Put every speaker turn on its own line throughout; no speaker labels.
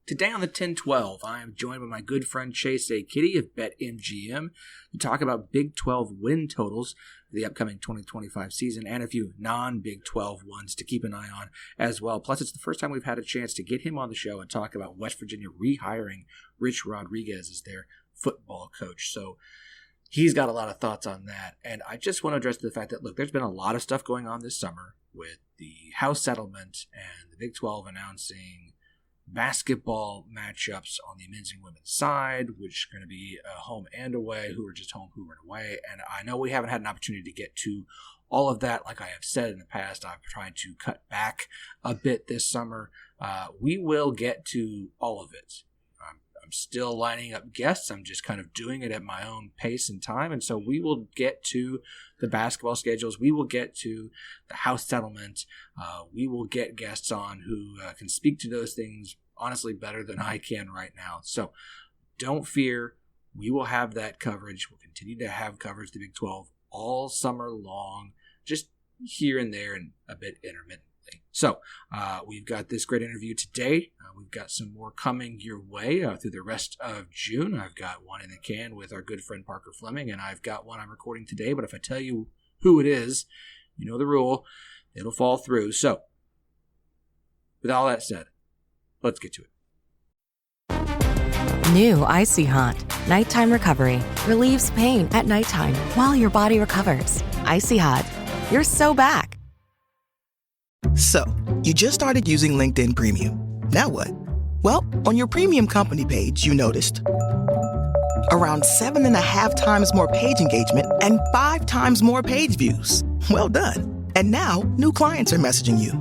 Today on the 1012, I am joined by my good friend Chase A. Kiddy of BetMGM to talk about Big 12 win totals for the upcoming 2025 season and a few non-Big 12 ones to keep an eye on as well. Plus, it's the first time we've had a chance to get him on the show and talk about West Virginia rehiring Rich Rodriguez as their football coach. So he's got a lot of thoughts on that. And I just want to address the fact that, look, there's been a lot of stuff going on this summer with the House settlement and the Big 12 announcing basketball matchups on the men's and women's side, which are going to be home and away, who are just home, who are away. And I know we haven't had an opportunity to get to all of that. Like I have said in the past, I've tried to cut back a bit this summer. We will get to all of it. I'm still lining up guests. I'm just kind of doing it at my own pace and time. And so we will get to the basketball schedules. We will get to the House settlement. We will get guests on who can speak to those things honestly better than I can right now. So don't fear. We will have that coverage. We'll continue to have coverage of the Big 12 all summer long, just here and there and a bit intermittently. So we've got this great interview today. We've got some more coming your way through the rest of June. I've got one in the can with our good friend Parker Fleming, and I've got one I'm recording today. But if I tell you who it is, you know the rule. It'll fall through. So with all that said, let's get to it.
New Icy Hot Nighttime Recovery relieves pain at nighttime while your body recovers. Icy Hot, you're so back.
So, you just started using LinkedIn Premium. Now what? Well, on your premium company page, you noticed around 7.5 times more page engagement and 5 times more page views. Well done. And now, new clients are messaging you.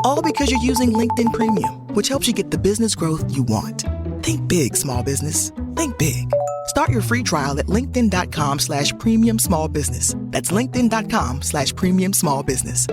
All because you're using LinkedIn Premium, which helps you get the business growth you want. Think big, small business. Think big. Start your free trial at linkedin.com/premium small business. That's linkedin.com/premium small business.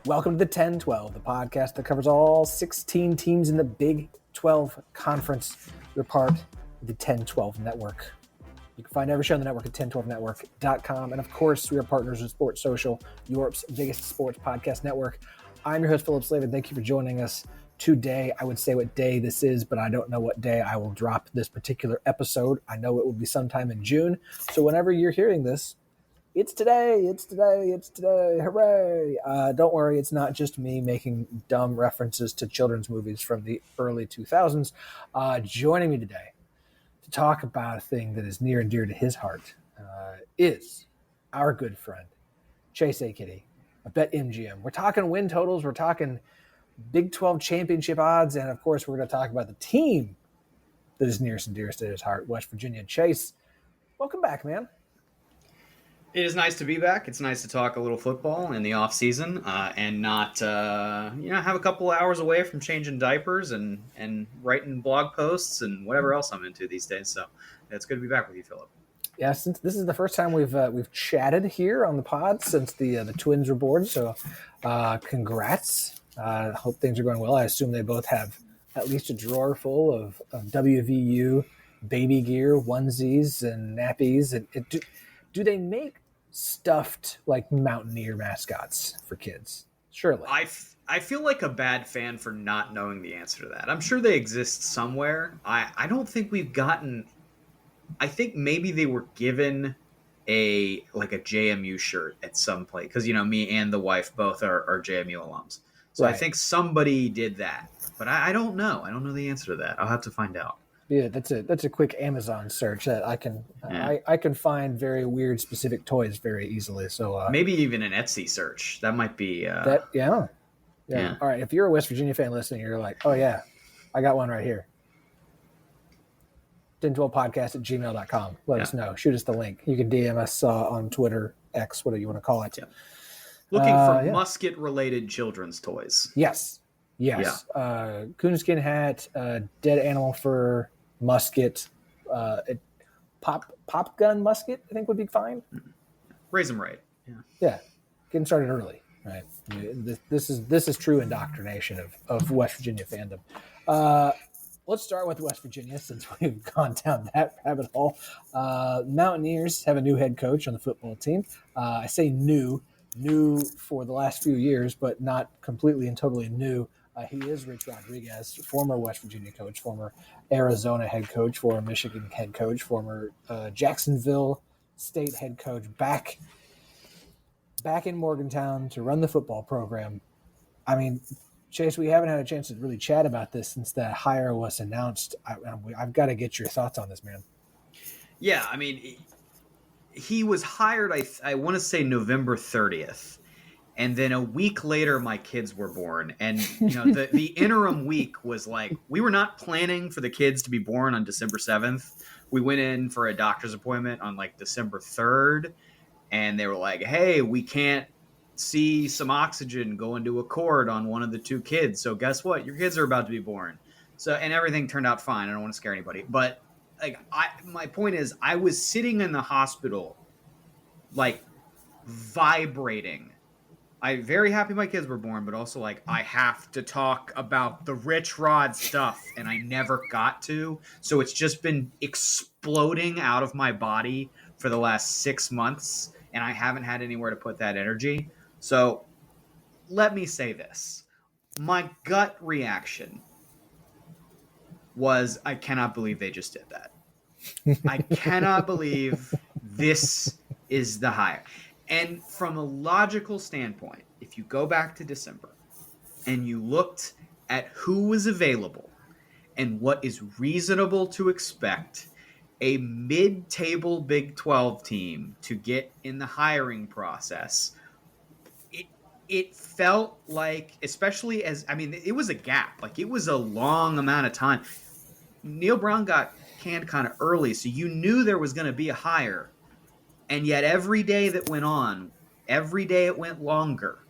Welcome to the 1012, the podcast that covers all 16 teams in the Big 12 Conference. We're part of the 1012 Network. You can find every show on the network at 1012network.com. And of course, we are partners with Sports Social, Europe's biggest sports podcast network. I'm your host, Phillip Slavin. Thank you for joining us today. I would say what day this is, but I don't know what day I will drop this particular episode. I know it will be sometime in June. So whenever you're hearing this, it's today, hooray. Don't worry, it's not just me making dumb references to children's movies from the early 2000s. Joining me today to talk about a thing that is near and dear to his heart is our good friend, Chase A. Kiddy of BetMGM. We're talking win totals, we're talking Big 12 championship odds, and of course we're going to talk about the team that is nearest and dearest to his heart, West Virginia. Chase, welcome back, man.
It is nice to be back. It's nice to talk a little football in the off season and not, have a couple of hours away from changing diapers and writing blog posts and whatever else I'm into these days. So it's good to be back with you, Phillip.
Yeah, since this is the first time we've chatted here on the pod since the Twins were born. So congrats. Hope things are going well. I assume they both have at least a drawer full of WVU baby gear, onesies and nappies. Do they make stuffed like Mountaineer mascots for kids? Surely.
I feel like a bad fan for not knowing the answer to that. I'm sure they exist somewhere. I don't think we've gotten. I think maybe they were given a JMU shirt at some place because me and the wife both are JMU alums. So right. I think somebody did that, but I don't know. I don't know the answer to that. I'll have to find out.
Yeah, that's a quick Amazon search that I can I can find very weird specific toys very easily. So
maybe even an Etsy search that might be
yeah. All right, if you're a West Virginia fan listening, you're like, oh yeah, I got one right here. 1012podcast@gmail.com. Let us know. Shoot us the link. You can DM us on Twitter, X, whatever you want to call it.
Yeah. Looking for musket related children's toys.
Yes. Yeah. Coonskin hat, dead animal fur, musket, pop gun musket, I think would be fine.
Raise them right.
Yeah. Getting started early. Right. This is true indoctrination of West Virginia fandom. Let's start with West Virginia since we've gone down that rabbit hole. Mountaineers have a new head coach on the football team. I say new for the last few years, but not completely and totally new. He is Rich Rodriguez, former West Virginia coach, former Arizona head coach, former Michigan head coach, former Jacksonville State head coach, back in Morgantown to run the football program. I mean, Chase, we haven't had a chance to really chat about this since the hire was announced. I've got to get your thoughts on this, man.
Yeah, I mean, he was hired, I want to say November 30th. And then a week later, my kids were born. And, the interim week was like, we were not planning for the kids to be born on December 7th. We went in for a doctor's appointment on like December 3rd. And they were like, hey, we can't see some oxygen go into a cord on one of the two kids. So guess what? Your kids are about to be born. So, and everything turned out fine. I don't want to scare anybody. But my point is, I was sitting in the hospital, like vibrating. I'm very happy my kids were born, but also like I have to talk about the Rich Rod stuff, and I never got to. So it's just been exploding out of my body for the last 6 months, and I haven't had anywhere to put that energy. So let me say this. My gut reaction was, I cannot believe they just did that. I cannot believe this is the hire. And from a logical standpoint, if you go back to December and you looked at who was available and what is reasonable to expect a mid-table Big 12 team to get in the hiring process, it felt like, especially it was a gap. Like, it was a long amount of time. Neil Brown got canned kind of early, so you knew there was going to be a hire. And yet every day that went on, every day it went longer,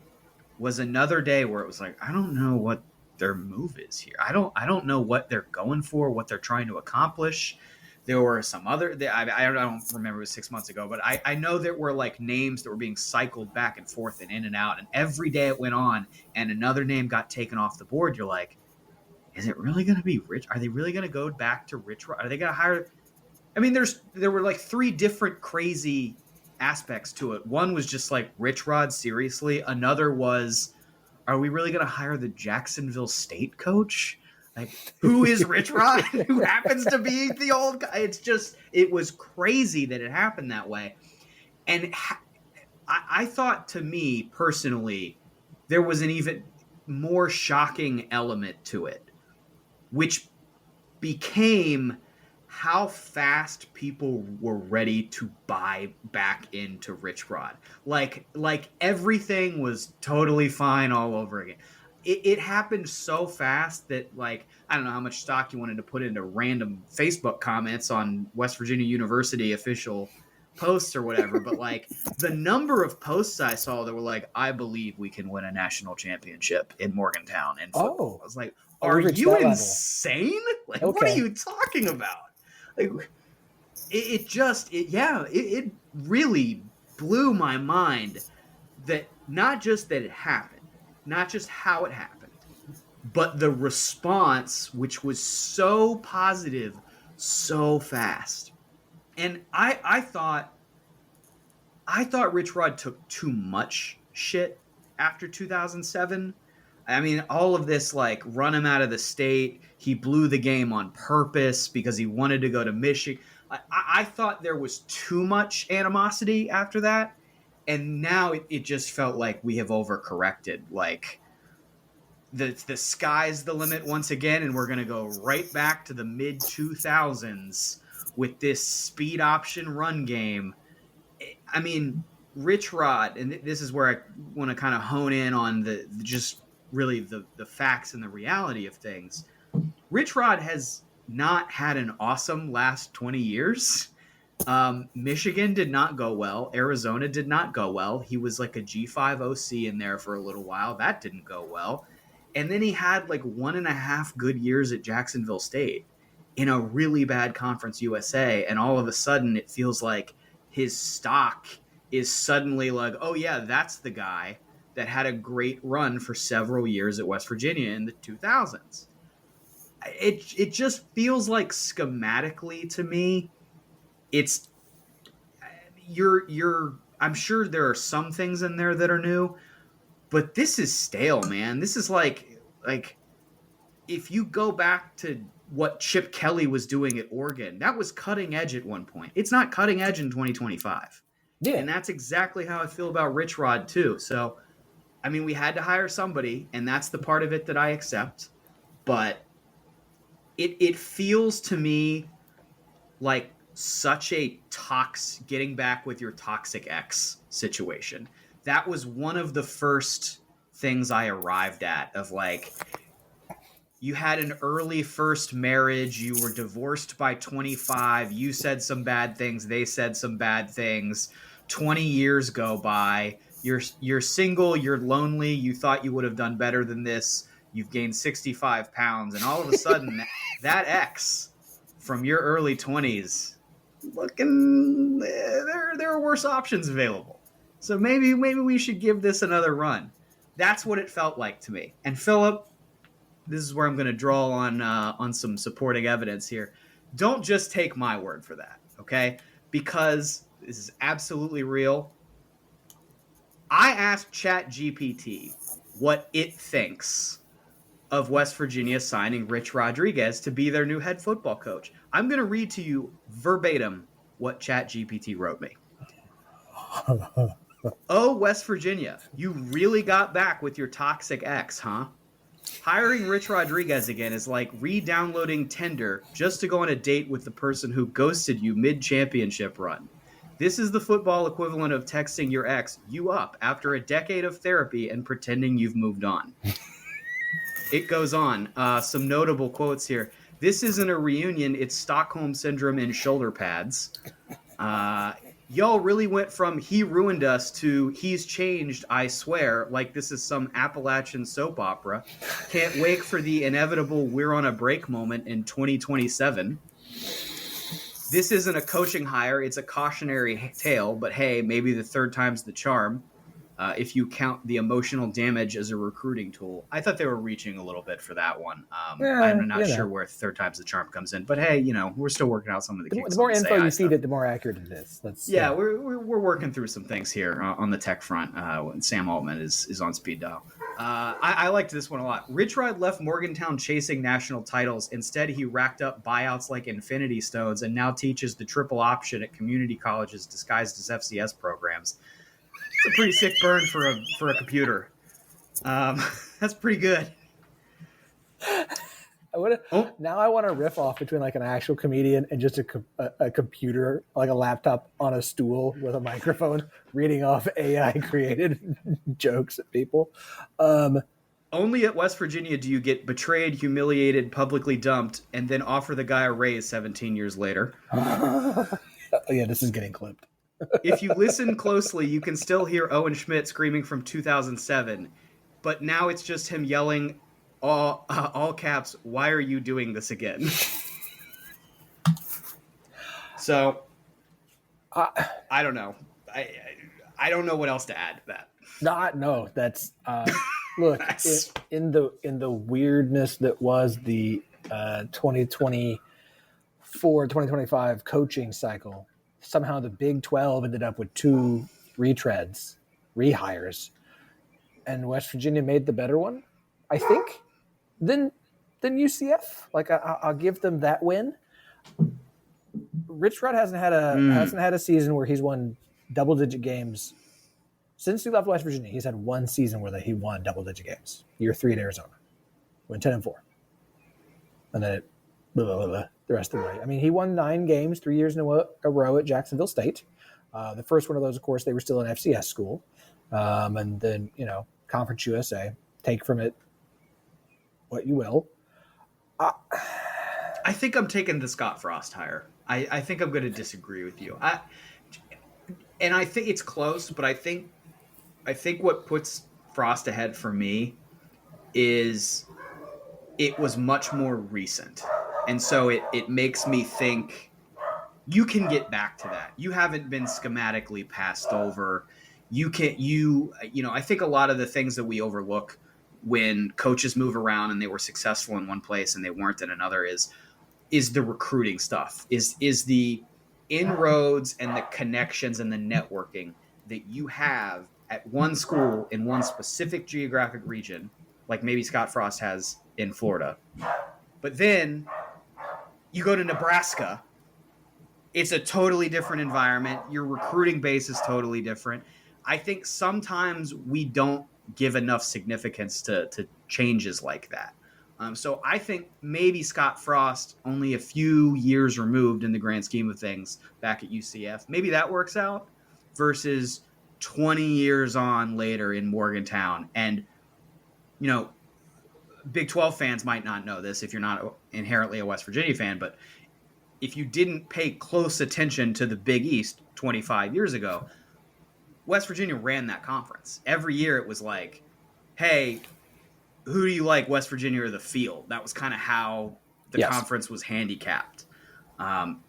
was another day where it was like, I don't know what their move is here. I don't know what they're going for, what they're trying to accomplish. There were some other, I don't remember, it was 6 months ago, but I know there were like names that were being cycled back and forth and in and out. And every day it went on and another name got taken off the board. You're like, is it really going to be Rich? Are they really going to go back to Rich? Are they going to hire? I mean, there were like three different crazy aspects to it. One was just like, Rich Rod, seriously? Another was, are we really going to hire the Jacksonville State coach? Like, who is Rich Rod? Who happens to be the old guy? It was crazy that it happened that way. And I thought, to me personally, there was an even more shocking element to it, which became how fast people were ready to buy back into Rich Rod. Like everything was totally fine all over again. It happened so fast that, like, I don't know how much stock you wanted to put into random Facebook comments on West Virginia University official posts or whatever, but like the number of posts I saw that were like, I believe we can win a national championship in Morgantown in football. I was like, are you insane? Like, okay. What are you talking about? Like, it really blew my mind that not just that it happened, not just how it happened, but the response, which was so positive, so fast. And I thought Rich Rod took too much shit after 2007. I mean, all of this, like, run him out of the state. He blew the game on purpose because he wanted to go to Michigan. I thought there was too much animosity after that. And now it just felt like we have overcorrected. Like, the sky's the limit once again, and we're going to go right back to the mid-2000s with this speed option run game. I mean, Rich Rod, and this is where I want to kind of hone in on the facts and the reality of things. Rich Rod has not had an awesome last 20 years. Michigan did not go well. Arizona did not go well. He was like a G5 OC in there for a little while. That didn't go well. And then he had like 1.5 good years at Jacksonville State in a really bad Conference USA. And all of a sudden it feels like his stock is suddenly like, oh yeah, that's the guy that had a great run for several years at West Virginia in the 2000s. it just feels like schematically to me, it's I'm sure there are some things in there that are new, but this is stale, man. This is like if you go back to what Chip Kelly was doing at Oregon, that was cutting edge at one point. It's not cutting edge in 2025.
Yeah.
And that's exactly how I feel about Rich Rod too. So, I mean, we had to hire somebody, and that's the part of it that I accept. But it feels to me like such a getting back with your toxic ex situation. That was one of the first things I arrived at of like, you had an early first marriage, you were divorced by 25, you said some bad things, they said some bad things, 20 years go by, you're single, you're lonely, you thought you would have done better than this, you've gained 65 pounds, and all of a sudden that ex from your early 20s, looking, there are worse options available. So maybe we should give this another run. That's what it felt like to me. And Phillip, this is where I'm going to draw on some supporting evidence here. Don't just take my word for that, okay? Because this is absolutely real. I asked ChatGPT what it thinks of West Virginia signing Rich Rodriguez to be their new head football coach. I'm going to read to you verbatim what ChatGPT wrote me. Oh, West Virginia, you really got back with your toxic ex, huh? Hiring Rich Rodriguez again is like re-downloading Tinder just to go on a date with the person who ghosted you mid-championship run. This is the football equivalent of texting your ex you up after a decade of therapy and pretending you've moved on. It goes on. Some notable quotes here. This isn't a reunion. It's Stockholm Syndrome in shoulder pads. Y'all really went from he ruined us to he's changed, I swear, like this is some Appalachian soap opera. Can't wait for the inevitable we're on a break moment in 2027. This isn't a coaching hire. It's a cautionary tale, but hey, maybe the third time's the charm. If you count the emotional damage as a recruiting tool. I thought they were reaching a little bit for that one. I'm not sure where third time's the charm comes in, but hey, we're still working out some of the kinks.
The more info you feed it, the more accurate it is.
We're working through some things here on the tech front. When Sam Altman is on speed dial. I liked this one a lot. Rich Rod left Morgantown chasing national titles. Instead, he racked up buyouts like Infinity Stones and now teaches the triple option at community colleges disguised as FCS programs. It's a pretty sick burn for a computer. That's pretty good.
Now I want to riff off between like an actual comedian and just a computer, like a laptop on a stool with a microphone, reading off AI created jokes at people.
Only at West Virginia do you get betrayed, humiliated, publicly dumped, and then offer the guy a raise 17 years later.
Yeah, this is getting clipped.
If you listen closely, you can still hear Owen Schmidt screaming from 2007, but now it's just him yelling, all caps, "Why are you doing this again?" So, I don't know. I don't know what else to add to that.
No, that's look in the weirdness that was the 2024-2025 coaching cycle. Somehow the Big 12 ended up with 2 rehires, and West Virginia made the better one, I think, than UCF. Like I'll give them that win. Rich Rod hasn't had a season where he's won double-digit games since he left West Virginia. He's had one season where he won double-digit games. Year 3 at Arizona, went 10-4, and then the rest of the way. I mean, he won 9 games 3 years in a row at Jacksonville State. The first one of those, of course, they were still an FCS school. And then, Conference USA, take from it what you will.
I think I'm taking the Scott Frost hire. I think I'm going to disagree with you. I think it's close, but I think what puts Frost ahead for me is it was much more recent. And so it makes me think you can get back to that. You haven't been schematically passed over. I think a lot of the things that we overlook when coaches move around and they were successful in one place and they weren't in another is the recruiting stuff, is the inroads and the connections and the networking that you have at one school in one specific geographic region, like maybe Scott Frost has in Florida. But then you go to Nebraska, it's a totally different environment. Your recruiting base is totally different. I think sometimes we don't give enough significance to changes like that. So I think maybe Scott Frost, only a few years removed in the grand scheme of things back at UCF, maybe that works out versus 20 years on later in Morgantown. And, Big 12 fans might not know this if you're not inherently a West Virginia fan, but if you didn't pay close attention to the Big East 25 years ago, West Virginia ran that conference. Every year it was like, hey, who do you like, West Virginia or the field? That was kind of how the conference was handicapped.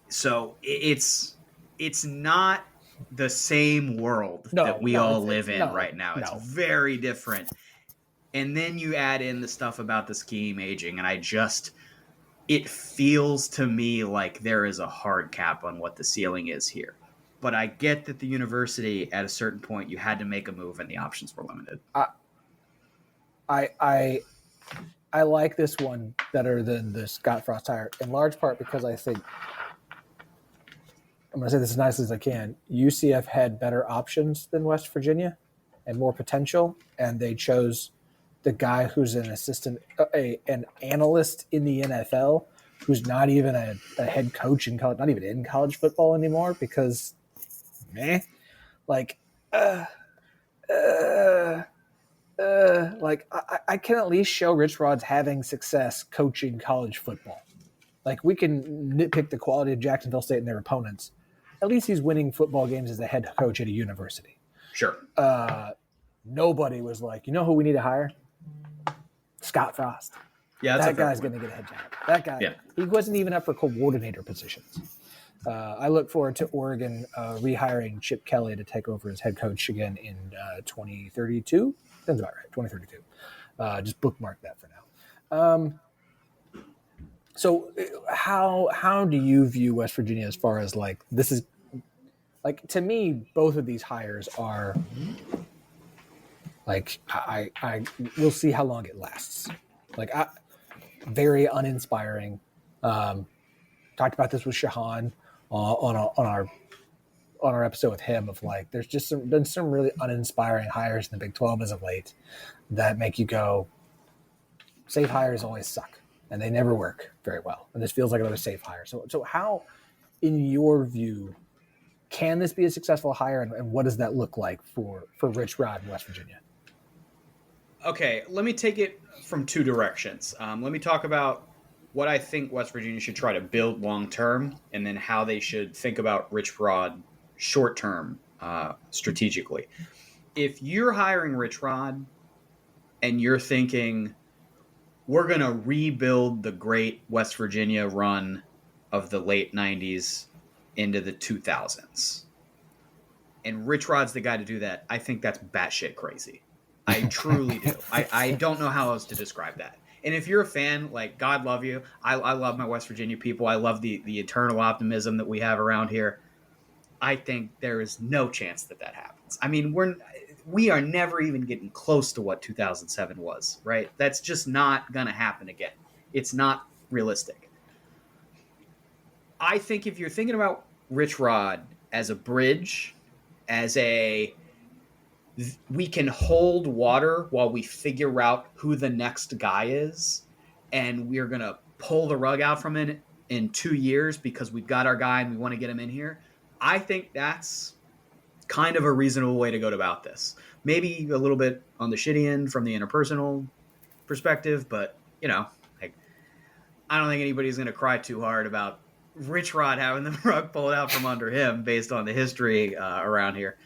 So it's not the same world that we all live in right now. It's very different. And then you add in the stuff about the scheme aging, and it feels to me like there is a hard cap on what the ceiling is here. But I get that the university, at a certain point, you had to make a move and the options were limited.
I like this one better than the Scott Frost hire, in large part because I think, I'm going to say this as nicely as I can, UCF had better options than West Virginia and more potential, and they chose the guy who's an an analyst in the NFL, who's not even a head coach in college, not even in college football anymore, because, I can at least show Rich Rod's having success coaching college football. Like, we can nitpick the quality of Jacksonville State and their opponents. At least he's winning football games as a head coach at a university.
Sure.
Nobody was like, you know who we need to hire? Scott Frost.
Yeah,
that guy's going to get a head job. That guy, He wasn't even up for coordinator positions. I look forward to Oregon rehiring Chip Kelly to take over as head coach again in 2032. Sounds about right, 2032. Just bookmark that for now. So how do you view West Virginia as far as this is to me, both of these hires are I we'll see how long it lasts. Very uninspiring. Talked about this with Shahan on our episode with him of there's just been some really uninspiring hires in the Big 12 as of late that make you go, safe hires always suck and they never work very well. And this feels like another safe hire. So how, in your view, can this be a successful hire and what does that look like for Rich Rod in West Virginia?
Okay, let me take it from two directions. Let me talk about what I think West Virginia should try to build long-term, and then how they should think about Rich Rod short-term strategically. If you're hiring Rich Rod and you're thinking, we're going to rebuild the great West Virginia run of the late 90s into the 2000s, and Rich Rod's the guy to do that, I think that's batshit crazy. I truly do. I don't know how else to describe that. And if you're a fan, God love you. I love my West Virginia people. I love the eternal optimism that we have around here. I think there is no chance that happens. I mean, we are never even getting close to what 2007 was, right? That's just not going to happen again. It's not realistic. I think if you're thinking about Rich Rod as a bridge, we can hold water while we figure out who the next guy is, and we're going to pull the rug out from it in 2 years because we've got our guy and we want to get him in here. I think that's kind of a reasonable way to go about this. Maybe a little bit on the shitty end from the interpersonal perspective, but, I don't think anybody's going to cry too hard about Rich Rod having the rug pulled out from under him based on the history around here.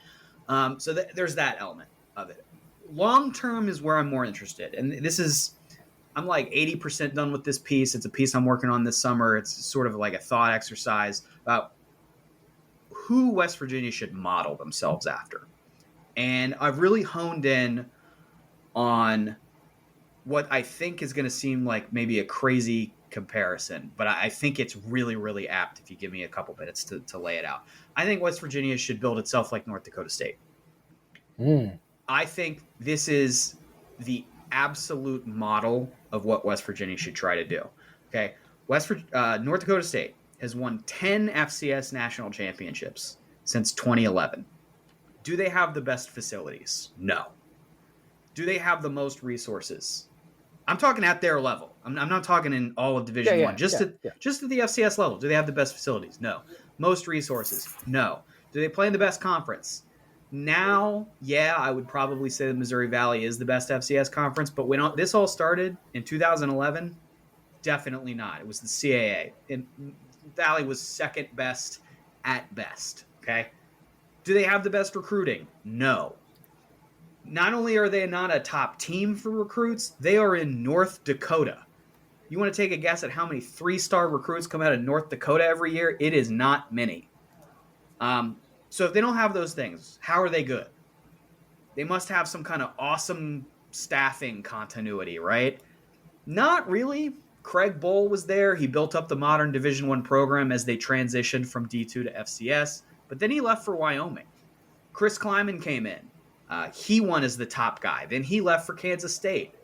So there's that element of it. Long term is where I'm more interested. And I'm 80% done with this piece. It's a piece I'm working on this summer. It's sort of like a thought exercise about who West Virginia should model themselves after. And I've really honed in on what I think is going to seem like maybe a crazy comparison, but I think it's really, really apt if you give me a couple minutes to lay it out. I think West Virginia should build itself like North Dakota State. I think this is the absolute model of what West Virginia should try to do. Okay, North Dakota State has won 10 FCS national championships since 2011. Do they have the best facilities? No. Do they have the most resources? I'm talking at their level. I'm not talking in all of Division One. Just at the FCS level. Do they have the best facilities? No. Most resources? No. Do they play in the best conference? Now, I would probably say the Missouri Valley is the best FCS conference, but when this all started in 2011, definitely not. It was the CAA, and Valley was second best at best, okay? Do they have the best recruiting? No. Not only are they not a top team for recruits, they are in North Dakota. You want to take a guess at how many 3-star recruits come out of North Dakota every year? It is not many. So if they don't have those things, how are they good? They must have some kind of awesome staffing continuity, right? Not really. Craig Bohl was there. He built up the modern Division I program as they transitioned from D2 to FCS, but then he left for Wyoming. Chris Kleiman came in. He won as the top guy. Then he left for Kansas State.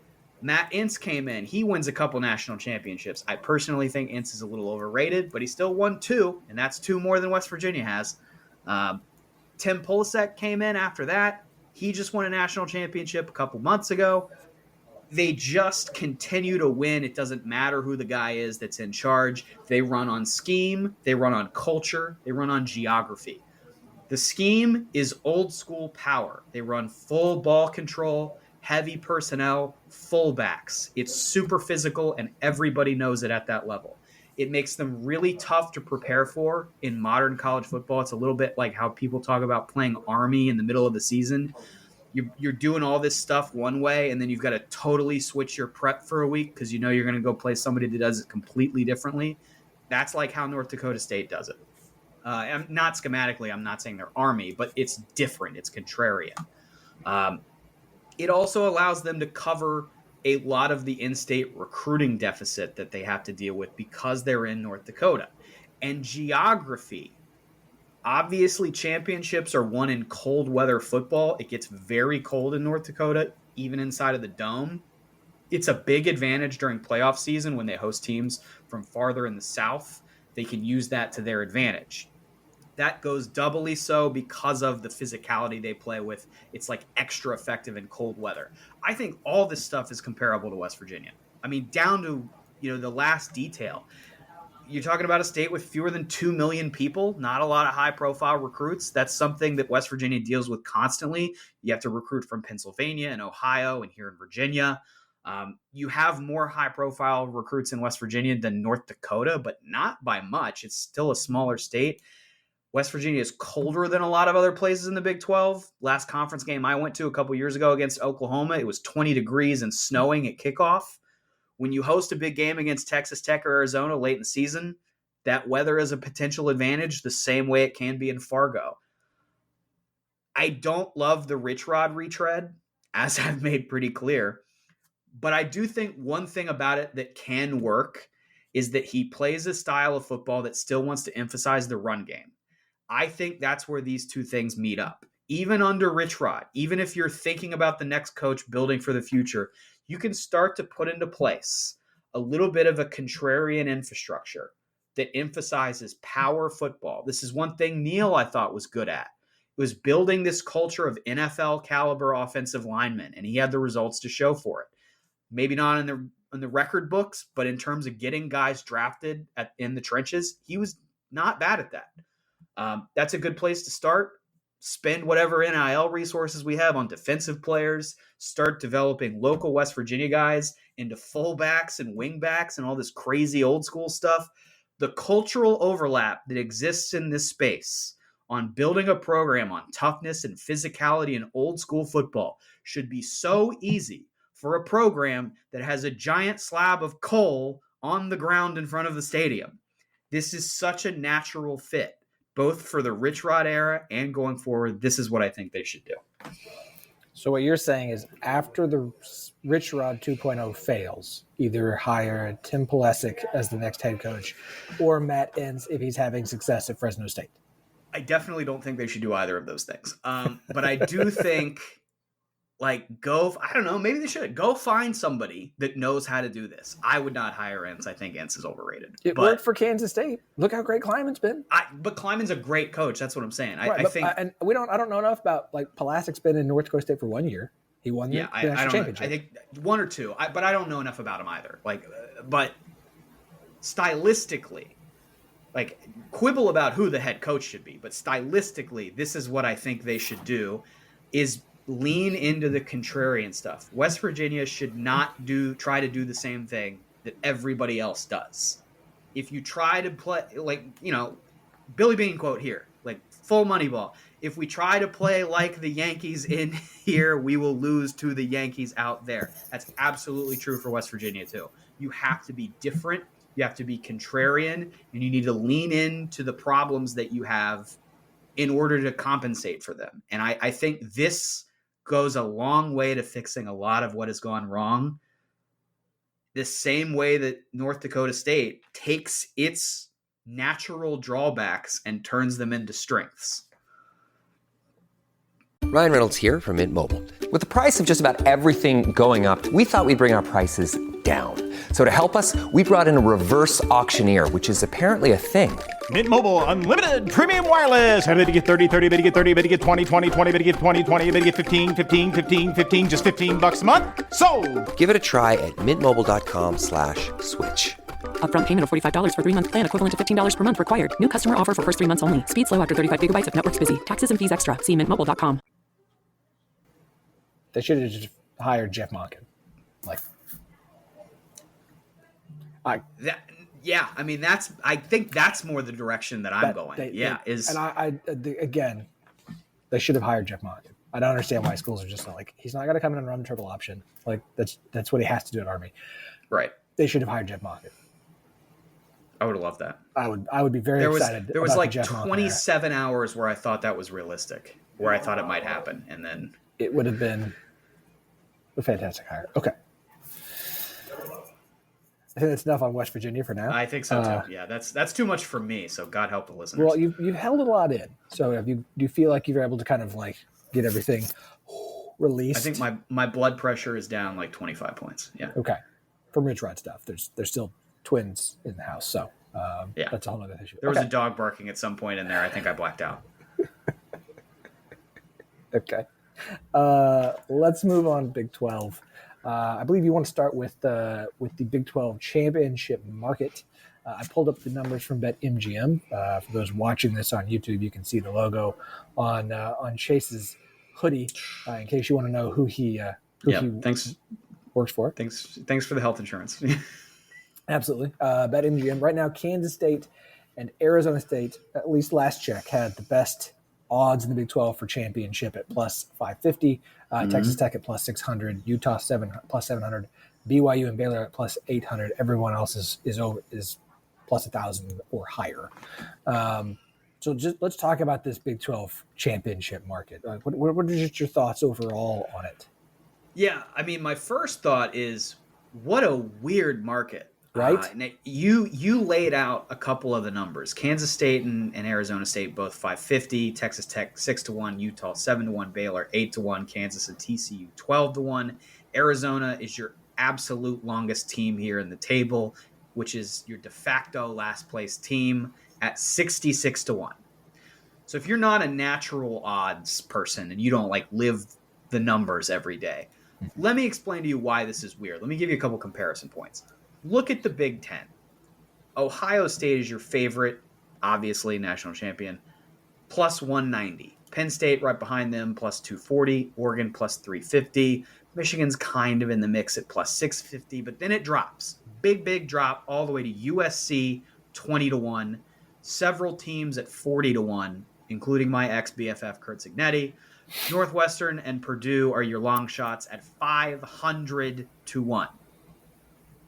Matt Ince came in. He wins a couple national championships. I personally think Ince is a little overrated, but he still won 2, and that's 2 more than West Virginia has. Tim Polasek came in after that. He just won a national championship a couple months ago. They just continue to win. It doesn't matter who the guy is that's in charge. They run on scheme. They run on culture. They run on geography. The scheme is old school power. They run full ball control, heavy personnel, fullbacks. It's super physical, and everybody knows it at that level. It makes them really tough to prepare for in modern college football. It's a little bit like how people talk about playing Army in the middle of the season. You're doing all this stuff one way, and then you've got to totally switch your prep for a week because you know you're going to go play somebody that does it completely differently. That's like how North Dakota State does it. Not schematically, I'm not saying they're Army, but it's different. It's contrarian. It also allows them to cover a lot of the in-state recruiting deficit that they have to deal with because they're in North Dakota. And geography, obviously championships are won in cold weather football. It gets very cold in North Dakota, even inside of the dome. It's a big advantage during playoff season when they host teams from farther in the south. They can use that to their advantage. That goes doubly so because of the physicality they play with. It's like extra effective in cold weather. I think all this stuff is comparable to West Virginia. I mean, down to, the last detail. You're talking about a state with fewer than 2 million people, not a lot of high-profile recruits. That's something that West Virginia deals with constantly. You have to recruit from Pennsylvania and Ohio and here in Virginia. You have more high-profile recruits in West Virginia than North Dakota, but not by much. It's still a smaller state. West Virginia is colder than a lot of other places in the Big 12. Last conference game I went to a couple years ago against Oklahoma, it was 20 degrees and snowing at kickoff. When you host a big game against Texas Tech or Arizona late in the season, that weather is a potential advantage the same way it can be in Fargo. I don't love the Rich Rod retread, as I've made pretty clear, but I do think one thing about it that can work is that he plays a style of football that still wants to emphasize the run game. I think that's where these two things meet up. Even under Rich Rod, even if you're thinking about the next coach building for the future, you can start to put into place a little bit of a contrarian infrastructure that emphasizes power football. This is one thing Neil, I thought, was good at. It was building this culture of NFL caliber offensive linemen, and he had the results to show for it. Maybe not in the record books, but in terms of getting guys drafted in the trenches, he was not bad at that. That's a good place to start. Spend whatever NIL resources we have on defensive players. Start developing local West Virginia guys into fullbacks and wingbacks and all this crazy old school stuff. The cultural overlap that exists in this space on building a program on toughness and physicality and old school football should be so easy for a program that has a giant slab of coal on the ground in front of the stadium. This is such a natural fit. Both for the Rich Rod era and going forward, this is what I think they should do.
So what you're saying is after the Rich Rod 2.0 fails, either hire Tim Pulisic as the next head coach or Matt Enns if he's having success at Fresno State.
I definitely don't think they should do either of those things. But I do think, I don't know, maybe they should. Go find somebody that knows how to do this. I would not hire Enns. I think Enns is overrated.
It worked for Kansas State. Look how great Kleiman's been.
But Kleiman's a great coach. That's what I'm saying.
Right,
I think,
and I don't know enough about Pulasic's been in North Dakota State for 1 year. He won the national championship.
I think 1 or 2, but I don't know enough about him either. But stylistically, quibble about who the head coach should be, but stylistically, this is what I think they should do: is lean into the contrarian stuff. West Virginia should not try to do the same thing that everybody else does. If you try to play, Billy Bean quote here, full money ball. If we try to play like the Yankees in here, we will lose to the Yankees out there. That's absolutely true for West Virginia too. You have to be different. You have to be contrarian, and you need to lean into the problems that you have in order to compensate for them. And I think this goes a long way to fixing a lot of what has gone wrong. The same way that North Dakota State takes its natural drawbacks and turns them into strengths.
Ryan Reynolds here from Mint Mobile. With the price of just about everything going up, we thought we'd bring our prices down. So to help us, we brought in a reverse auctioneer, which is apparently a thing.
Mint Mobile Unlimited Premium Wireless. How to get 30, 30, bit to get 30, bit to get 20, 20, 20, bit to get 20, 20, bit to get 15, 15, 15, 15, just $15 a month? Sold! Give it a try at mintmobile.com/switch.
Upfront payment of $45 for 3-month plan, equivalent to $15 per month required. New customer offer for first 3 months only. Speed slow after 35 gigabytes if network's busy. Taxes and fees extra. See mintmobile.com.
They should have just hired Jeff Monken.
I think that's more the direction that I'm going.
Again, they should have hired Jeff Monken. I don't understand why schools are just he's not going to come in and run the triple option. That's what he has to do at Army.
Right.
They should have hired Jeff Monken.
I would have loved that.
I would be very excited.
There was 27 hours where I thought that was realistic, where I thought it might happen, and then
it would have been a fantastic hire. Okay. I think that's enough on West Virginia for now.
I think so too. Yeah, that's too much for me. So God help the listeners.
Well, you held a lot in. So do you feel like you're able to kind of get everything released?
I think my blood pressure is down 25 points. Yeah.
Okay. From Rich Rod stuff, there's still twins in the house, so that's a whole other issue.
There was a dog barking at some point in there. I think I blacked out.
Okay. Let's move on to Big 12. I believe you want to start with the Big 12 championship market. I pulled up the numbers from BetMGM. For those watching this on YouTube, you can see the logo on Chase's hoodie. In case you want to know who he
thanks
works for.
Thanks for the health insurance.
Absolutely. BetMGM right now, Kansas State and Arizona State, at least last check, had the best odds in the Big 12 for championship at plus 550. Texas Tech at plus 600, Utah plus 700, BYU and Baylor at plus 800. Everyone else is plus 1,000 or higher. So let's talk about this Big 12 championship market. What are just your thoughts overall on it?
Yeah, I mean, my first thought is what a weird market.
Right.
You laid out a couple of the numbers. Kansas State and Arizona State both 550. Texas Tech 6-1. Utah 7-1. Baylor 8-1. Kansas and TCU 12-1. Arizona is your absolute longest team here in the table, which is your de facto last place team at 66-1. So if you're not a natural odds person and you don't live the numbers every day, let me explain to you why this is weird. Let me give you a couple comparison points. Look at the Big Ten. Ohio State is your favorite, obviously, national champion, plus 190. Penn State right behind them, plus 240. Oregon, plus 350. Michigan's kind of in the mix at plus 650, but then it drops. Big drop all the way to USC, 20-1. Several teams at 40-1, including my ex-BFF, Kurt Signetti. Northwestern and Purdue are your long shots at 500-1.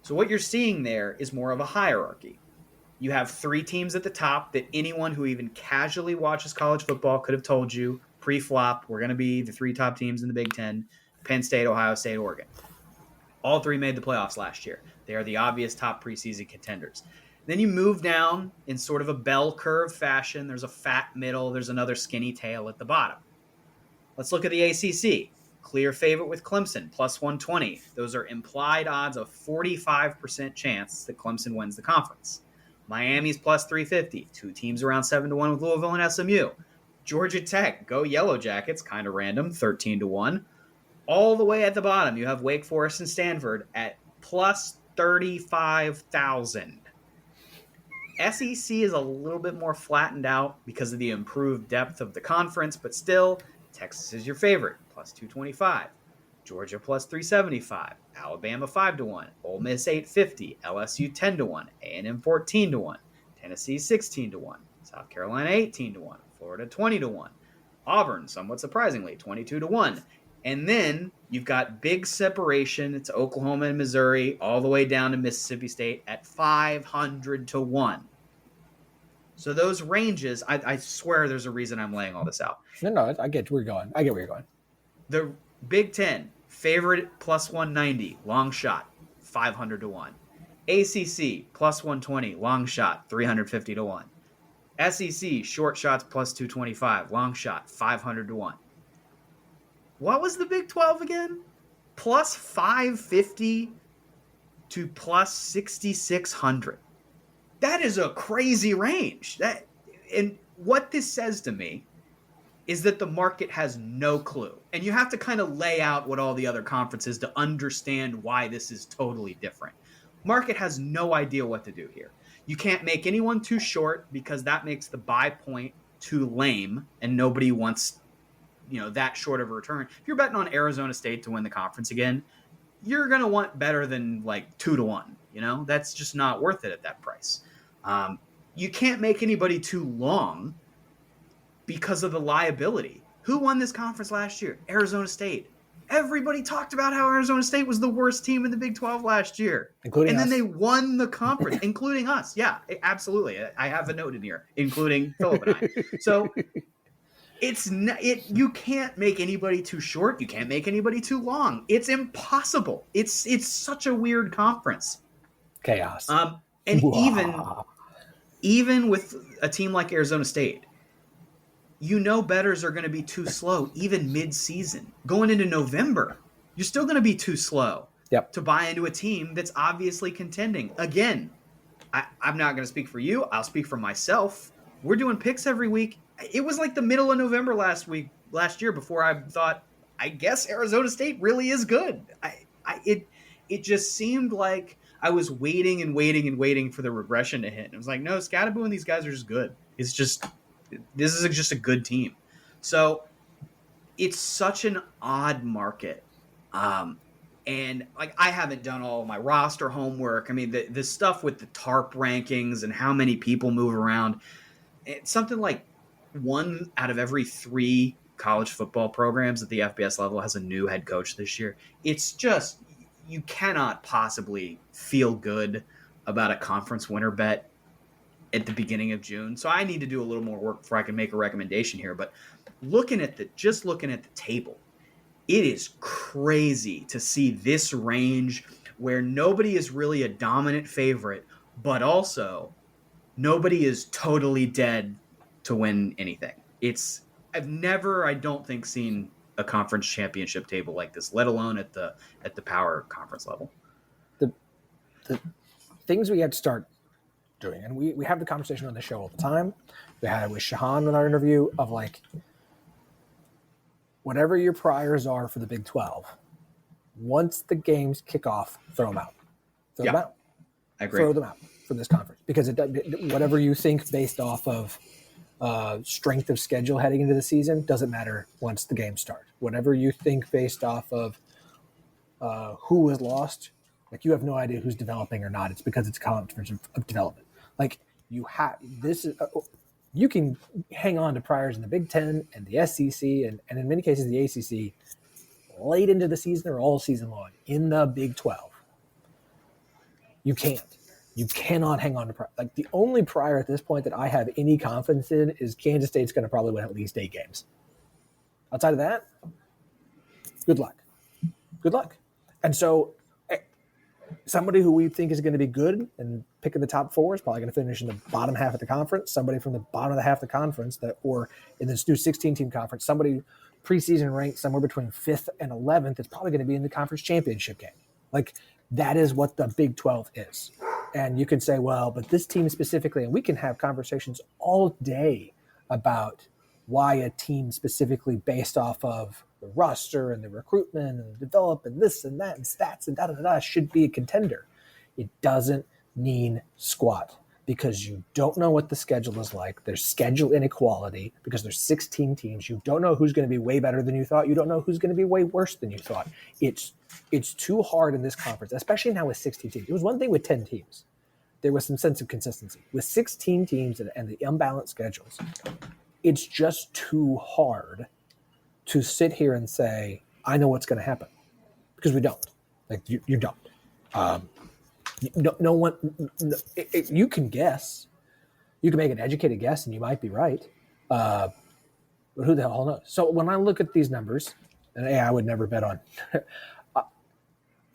So what you're seeing there is more of a hierarchy. You have 3 teams at the top that anyone who even casually watches college football could have told you pre-flop, we're going to be the 3 top teams in the Big Ten: Penn State, Ohio State, Oregon. All 3 made the playoffs last year. They are the obvious top preseason contenders. Then you move down in sort of a bell curve fashion. There's a fat middle. There's another skinny tail at the bottom. Let's look at the ACC. Clear favorite with Clemson, plus 120. Those are implied odds of 45% chance that Clemson wins the conference. Miami's plus 350. 2 teams around 7-1 with Louisville and SMU. Georgia Tech, go Yellow Jackets, kind of random, 13-1. All the way at the bottom, you have Wake Forest and Stanford at plus 35,000. SEC is a little bit more flattened out because of the improved depth of the conference, but still, Texas is your favorite, plus 225. Georgia plus 375. Alabama 5-1. Ole Miss 850. LSU 10-1. A&M 14-1. Tennessee 16-1. South Carolina 18-1. Florida 20-1. Auburn, somewhat surprisingly, 22-1. And then you've got big separation. It's Oklahoma and Missouri all the way down to Mississippi State at 500-1. So those ranges, I swear there's a reason I'm laying all this out.
No, I get where you're going. I get where you're going.
The Big Ten, favorite plus 190, long shot, 500-1. ACC, plus 120, long shot, 350-1. SEC, short shots, plus 225, long shot, 500-1. What was the Big 12 again? Plus 550 to plus 6,600. That is a crazy range. And what this says to me is that the market has no clue. And you have to kind of lay out what all the other conferences to understand why this is totally different. Market has no idea what to do here. You can't make anyone too short because that makes the buy point too lame and nobody wants that short of a return. If you're betting on Arizona State to win the conference again, you're going to want better than like 2-1. That's just not worth it at that price. You can't make anybody too long because of the liability. Who won this conference last year? Arizona State. Everybody talked about how Arizona State was the worst team in the Big 12 last year.
Including us.
Then they won the conference, including us. Yeah, absolutely. I have a note in here, including Phillip and I. So you can't make anybody too short. You can't make anybody too long. It's impossible. It's such a weird conference.
Chaos.
And even with a team like Arizona State, bettors are going to be too slow, even mid-season. Going into November, you're still going to be too slow to buy into a team that's obviously contending. Again, I'm not going to speak for you. I'll speak for myself. We're doing picks every week. It was like the middle of November last year before I thought, I guess Arizona State really is good. It just seemed like I was waiting and waiting and waiting for the regression to hit. And I was like, no, Scatterboo and these guys are just good. This is just a good team. So it's such an odd market. And like, I haven't done all of my roster homework. I mean, the stuff with the TARP rankings and how many people move around, it's something like 1 out of every 3 college football programs at the FBS level has a new head coach this year. It's just, you cannot possibly feel good about a conference winner bet at the beginning of June. So I need to do a little more work before I can make a recommendation here. But looking at the table, it is crazy to see this range where nobody is really a dominant favorite, but also nobody is totally dead to win anything. I've never, I don't think, seen a conference championship table like this, let alone at the power conference level.
The things we had to start doing, and we have the conversation on the show all the time. We had it with Shahan in our interview of like, whatever your priors are for the Big 12, once the games kick off, throw them out. Throw them out.
I agree.
Throw them out for this conference, because whatever you think based off of strength of schedule heading into the season doesn't matter once the games start. Whatever you think based off of who was lost, like, you have no idea who's developing or not. It's because it's a conference of development. Like, you can hang on to priors in the Big Ten and the SEC and in many cases the ACC late into the season or all season long. In the Big 12, you can't. You cannot hang on to prior. Like, the only prior at this point that I have any confidence in is Kansas State's going to probably win at least 8 games. Outside of that, good luck. Good luck. And so somebody who we think is going to be good and picking the top 4 is probably going to finish in the bottom half of the conference. Somebody from the bottom of the half of the conference or in this new 16-team conference, somebody preseason ranked somewhere between 5th and 11th is probably going to be in the conference championship game. Like, that is what the Big 12 is. And you can say, well, but this team specifically, and we can have conversations all day about why a team specifically based off of the roster and the recruitment and the development and this and that and stats and da-da-da-da should be a contender. It doesn't mean squat because you don't know what the schedule is like. There's schedule inequality because there's 16 teams. You don't know who's going to be way better than you thought. You don't know who's going to be way worse than you thought. It's too hard in this conference, especially now with 16 teams. It was one thing with 10 teams. There was some sense of consistency. With 16 teams and the unbalanced schedules, it's just too hard to sit here and say, I know what's going to happen. Because we don't. Like, you don't. No one, you can guess. You can make an educated guess and you might be right. But who the hell knows? So when I look at these numbers, and I would never bet on.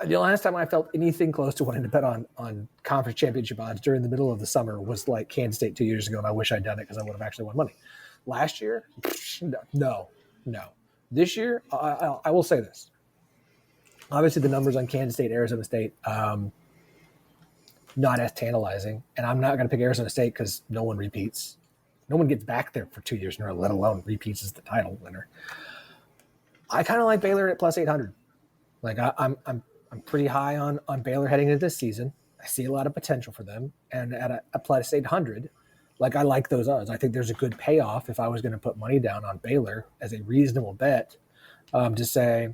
The last time I felt anything close to wanting to bet on conference championship odds during the middle of the summer was like Kansas State 2 years ago, and I wish I'd done it because I would have actually won money. Last year, no. This year, I will say this. Obviously, the numbers on Kansas State, Arizona State, not as tantalizing. And I'm not going to pick Arizona State because no one repeats. No one gets back there for 2 years in a row, let alone repeats as the title winner. I kind of like Baylor at plus 800. Like I'm pretty high on Baylor heading into this season. I see a lot of potential for them. And at a plus 800, like I like those odds. I think there's a good payoff if I was going to put money down on Baylor as a reasonable bet to say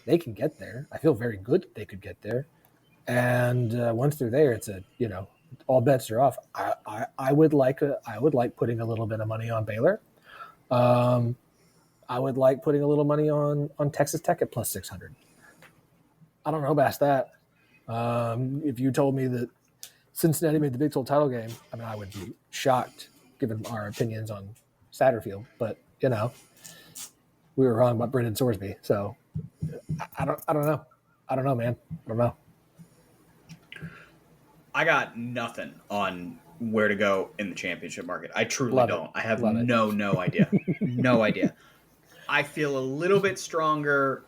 they can get there. I feel very good that they could get there. And once they're there, it's all bets are off. I would like putting a little bit of money on Baylor. I would like putting a little money on Texas Tech at plus 600. I don't know past that. If you told me that Cincinnati made the Big 12 title game, I mean, I would be shocked given our opinions on Satterfield. But we were wrong about Brendan Sorsby. So I don't know. I don't know, man. I don't know.
I got nothing on where to go in the championship market. I truly don't. I have no idea. No idea. I feel a little bit stronger,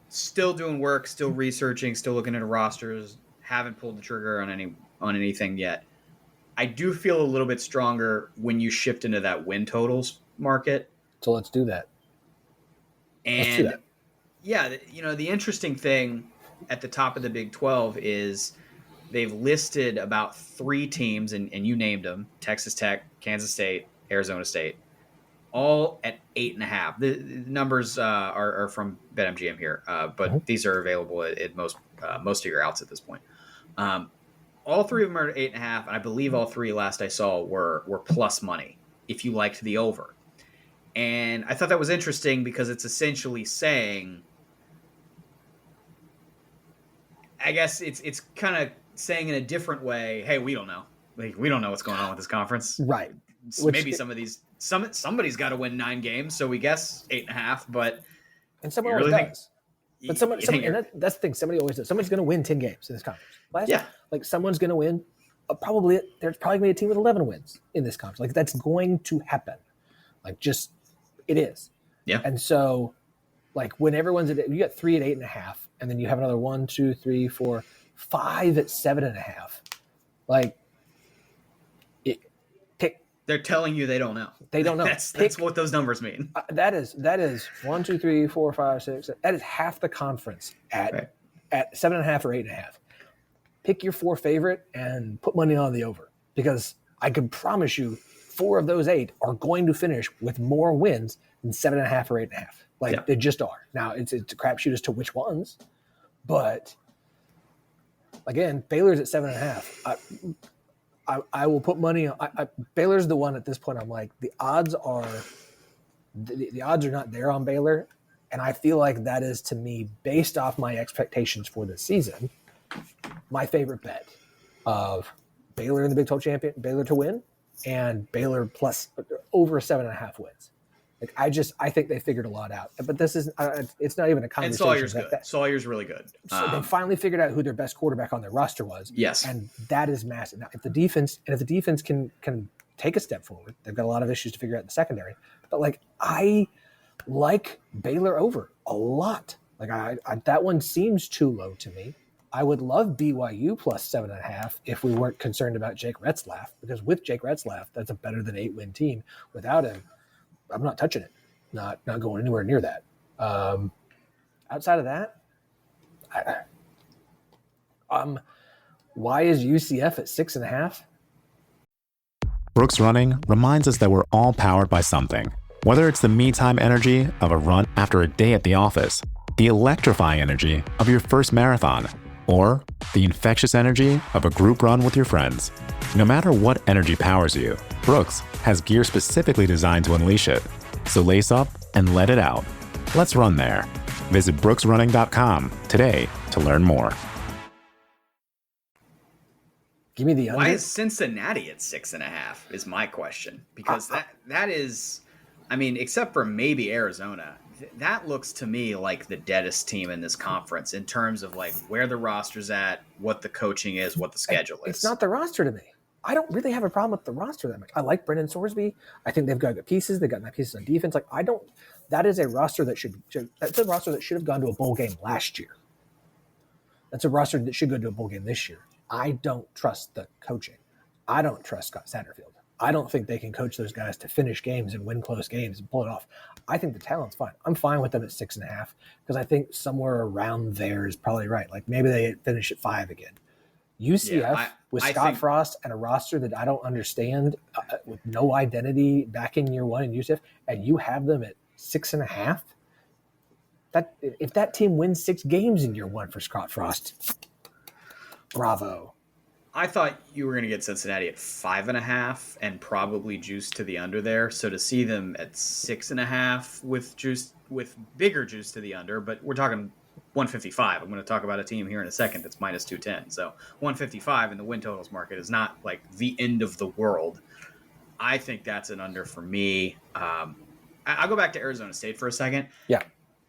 still doing work, still researching, still looking at rosters, haven't pulled the trigger on anything yet. I do feel a little bit stronger when you shift into that win totals market.
So let's do that.
And yeah, the interesting thing at the top of the Big 12 is they've listed about 3 teams, and you named them, Texas Tech, Kansas State, Arizona State, all at 8.5. The numbers are from BetMGM here, but these are available at most of your outs at this point. All 3 of them are at 8.5, and I believe all 3 last I saw were plus money if you liked the over. And I thought that was interesting because it's essentially saying, I guess it's kind of saying in a different way, hey, we don't know. Like, we don't know what's going on with this conference.
Right.
Maybe somebody's got to win 9 games, so we guess 8.5, but
and someone always does. But that's the thing. Somebody always does. Somebody's going to win 10 games in this conference. Like someone's going to win. There's probably going to be a team with 11 wins in this conference. Like that's going to happen. Like just it is.
Yeah.
And so, like when everyone's you got 3 at 8.5, and then you have another 1, 2, 3, 4, 5 at 7.5. Like
they're telling you they don't know.
They don't know.
That's what those numbers mean.
That is 1, 2, 3, 4, 5, 6. That is half the conference at 7.5 or 8.5. Pick your 4 favorite and put money on the over, because I can promise you 4 of those 8 are going to finish with more wins than 7.5 or 8.5. Like they just are. Now it's a crapshoot as to which ones, but again, Baylor's at 7.5. I will put money on Baylor's the one at this point. I'm like, the odds are not there on Baylor. And I feel like that is, to me, based off my expectations for this season, my favorite bet of Baylor in the Big 12 champion, Baylor to win, and Baylor plus over 7.5 wins. Like I think they figured a lot out. But this is it's not even a conversation.
And Sawyer's good. Sawyer's really good.
So they finally figured out who their best quarterback on their roster was.
Yes,
and that is massive. Now, if the defense can take a step forward, they've got a lot of issues to figure out in the secondary. But like I like Baylor over a lot. Like I that one seems too low to me. I would love BYU plus 7.5 if we weren't concerned about Jake Retzlaff, because with Jake Retzlaff, that's a better than 8-win team. Without him, I'm not touching it. Not going anywhere near that. Outside of that, why is UCF at 6.5?
Brooks Running reminds us that we're all powered by something. Whether it's the me-time energy of a run after a day at the office, the electrifying energy of your first marathon, or the infectious energy of a group run with your friends. No matter what energy powers you, Brooks has gear specifically designed to unleash it. So lace up and let it out. Let's run there. Visit brooksrunning.com today to learn more.
Give me the under.
Why is Cincinnati at 6.5 is my question. Because that is, I mean, except for maybe Arizona, that looks to me like the deadest team in this conference in terms of like where the roster's at, what the coaching is, what the schedule is.
It's not the roster to me. I don't really have a problem with the roster that much. I like Brendan Sorsby. I think they've got good pieces. They've got nice pieces on defense. Like that is a roster that should have gone to a bowl game last year. That's a roster that should go to a bowl game this year. I don't trust the coaching. I don't trust Scott Satterfield. I don't think they can coach those guys to finish games and win close games and pull it off. I think the talent's fine. I'm fine with them at 6.5 because I think somewhere around there is probably right. Like maybe they finish at 5 again. UCF with Scott Frost and a roster that I don't understand with no identity back in year one in UCF, and you have them at 6.5. That if that team wins 6 games in year one for Scott Frost, bravo.
I thought you were going to get Cincinnati at 5.5 and probably juice to the under there. So to see them at 6.5 with bigger juice to the under, but we're talking 155. I'm going to talk about a team here in a second that's minus 210. So 155 in the win totals market is not like the end of the world. I think that's an under for me. I'll go back to Arizona State for a second.
Yeah.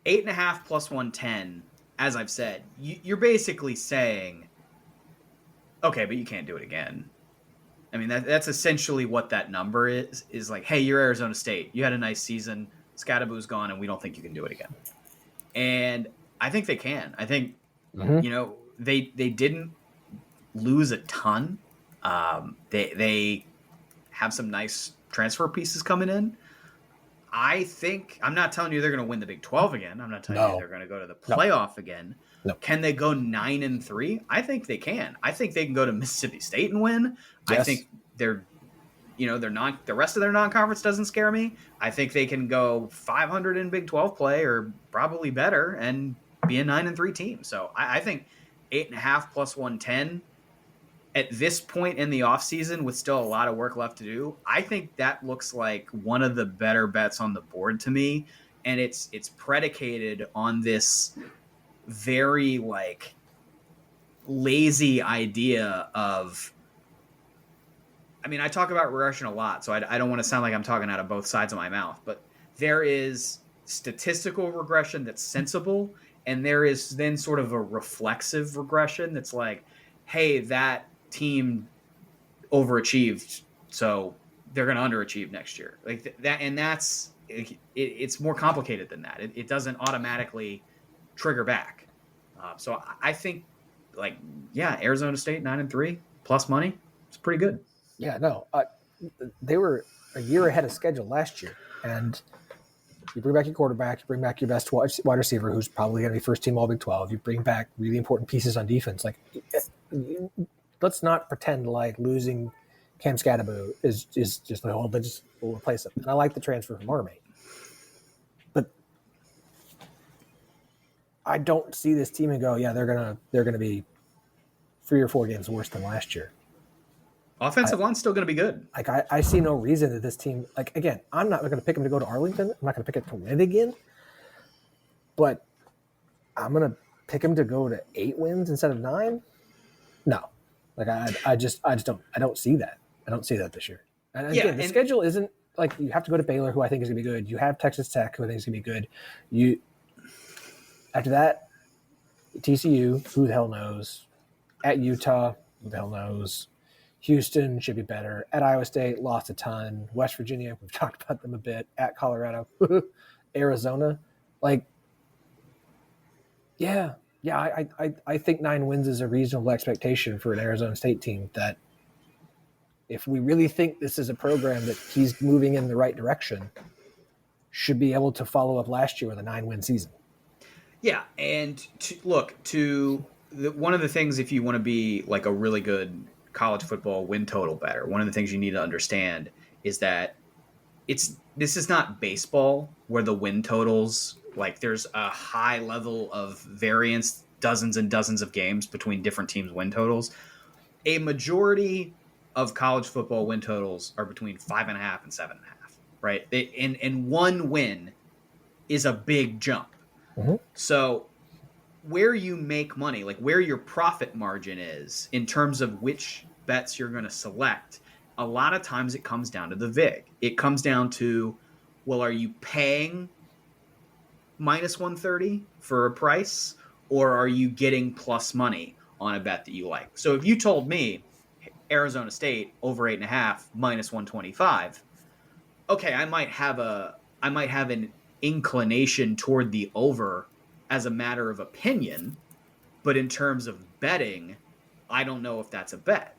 8.5 plus 110, as I've said, you're basically saying, okay, but you can't do it again. I mean, that's essentially what that number is like, hey, you're Arizona State. You had a nice season. Scadaboo's gone, and we don't think you can do it again. And I think they can. I think, they didn't lose a ton. They have some nice transfer pieces coming in. I think, I'm not telling you they're going to win the Big 12 again. I'm not telling you they're going to go to the playoff again. No. Can they go 9-3? I think they can. I think they can go to Mississippi State and win. Yes. I think they're not, the rest of their non-conference doesn't scare me. I think they can go 500 in Big 12 play or probably better and be a 9-3 team. So I think 8.5 plus 110 at this point in the offseason with still a lot of work left to do. I think that looks like one of the better bets on the board to me. And it's predicated on this very like lazy idea of, I mean, I talk about regression a lot, so I don't want to sound like I'm talking out of both sides of my mouth, but there is statistical regression that's sensible, and there is then sort of a reflexive regression that's like, hey, that team overachieved, so they're going to underachieve next year. Like that, and that's it's more complicated than that. It doesn't automatically trigger back. So I think, like, yeah, Arizona State 9-3 plus money. It's pretty good.
Yeah, no, they were a year ahead of schedule last year, and you bring back your quarterback, you bring back your best wide receiver, who's probably going to be first team All Big 12. You bring back really important pieces on defense. Like, let's not pretend like losing Cam Scadaboo is just like, oh, we'll replace him. And I like the transfer from Army, but I don't see this team and go, yeah, they're gonna be 3 or 4 games worse than last year.
Offensive line's still going to be good.
Like I see no reason that this team, like, again, I'm not going to pick them to go to Arlington. I'm not going to pick it to win again. But I'm going to pick them to go to 8 wins instead of 9. No, like I just don't see that. I don't see that this year. And again, the schedule isn't like you have to go to Baylor, who I think is going to be good. You have Texas Tech, who I think is going to be good. You after that, TCU, who the hell knows? At Utah, who the hell knows? Houston should be better. At Iowa State, lost a ton. West Virginia, we've talked about them a bit. At Colorado, Arizona, like, yeah. I think 9 wins is a reasonable expectation for an Arizona State team. That if we really think this is a program that he's moving in the right direction, should be able to follow up last year with a 9-win season.
Yeah, and one of the things, if you want to be like a really good college football win total better, one of the things you need to understand is that this is not baseball where the win totals, like there's a high level of variance, dozens and dozens of games between different teams' win totals. A majority of college football win totals are between 5.5 and 7.5, right? And one win is a big jump. Mm-hmm. So where you make money, like where your profit margin is in terms of which bets you're going to select, a lot of times it comes down to the VIG. It comes down to, well, are you paying minus 130 for a price, or are you getting plus money on a bet that you like? So if you told me Arizona State over 8.5 minus 125, okay, I might have an inclination toward the over as a matter of opinion, but in terms of betting, I don't know if that's a bet.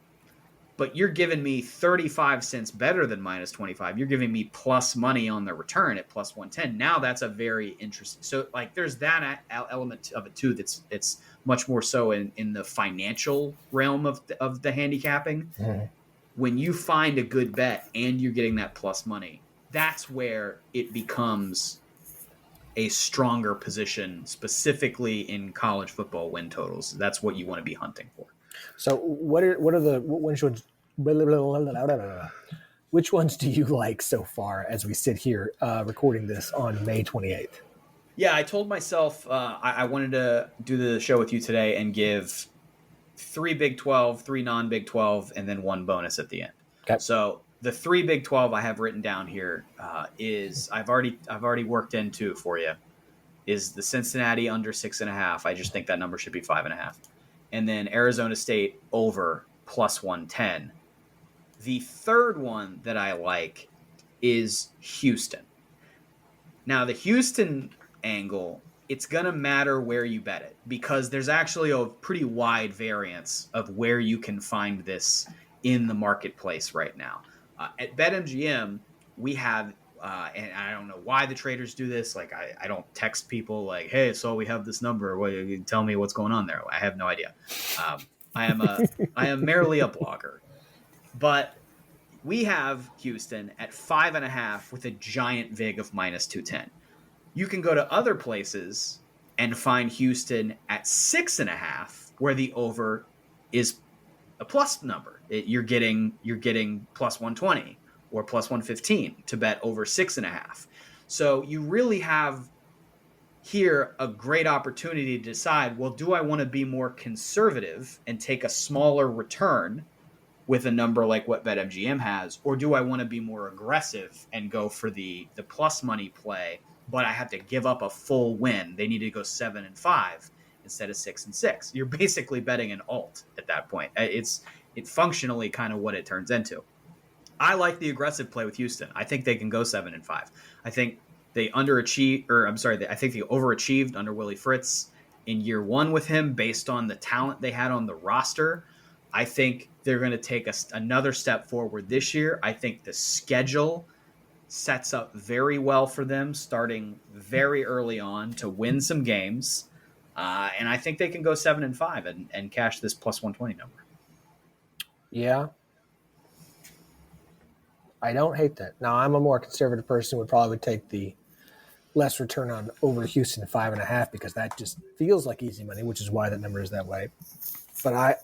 But you're giving me 35 cents better than minus 25. You're giving me plus money on the return at plus 110. Now that's a very interesting. So like there's that element of it too. It's much more so in the financial realm of the handicapping. Mm-hmm. When you find a good bet and you're getting that plus money, that's where it becomes a stronger position, specifically in college football win totals. That's what you want to be hunting for.
So which ones do you like so far as we sit here recording this on May 28th?
Yeah, I told myself I wanted to do the show with you today and give 3 Big 12, 3 non-Big 12, and then 1 bonus at the end. Okay. So the 3 Big 12 I have written down here is I've already worked into for you is the Cincinnati under 6.5. I just think that number should be 5.5. And then Arizona State over plus 110. The third one that I like is Houston. Now, the Houston angle, it's going to matter where you bet it because there's actually a pretty wide variance of where you can find this in the marketplace right now. At BetMGM, we have, and I don't know why the traders do this. Like, I don't text people like, hey, so we have this number. What, tell me what's going on there. I have no idea. I am merely a blogger. But we have Houston at 5.5 with a giant VIG of minus 210. You can go to other places and find Houston at 6.5, where the over is a plus number. You're getting plus 120 or plus 115 to bet over 6.5. So you really have here a great opportunity to decide, well, do I want to be more conservative and take a smaller return with a number like what BetMGM has, or do I want to be more aggressive and go for the plus money play, but I have to give up a full win? They need to go 7-5 instead of 6-6. You're basically betting an alt at that point. It's functionally kind of what it turns into. I like the aggressive play with Houston. I think they can go 7-5. I think they I think they overachieved under Willie Fritz in year one with him based on the talent they had on the roster. I think they're going to take another step forward this year. I think the schedule sets up very well for them starting very early on to win some games. And I think they can go 7-5 and cash this plus 120 number.
Yeah. I don't hate that. Now, I'm a more conservative person, would probably take the less return on over Houston at 5.5 because that just feels like easy money, which is why that number is that way. But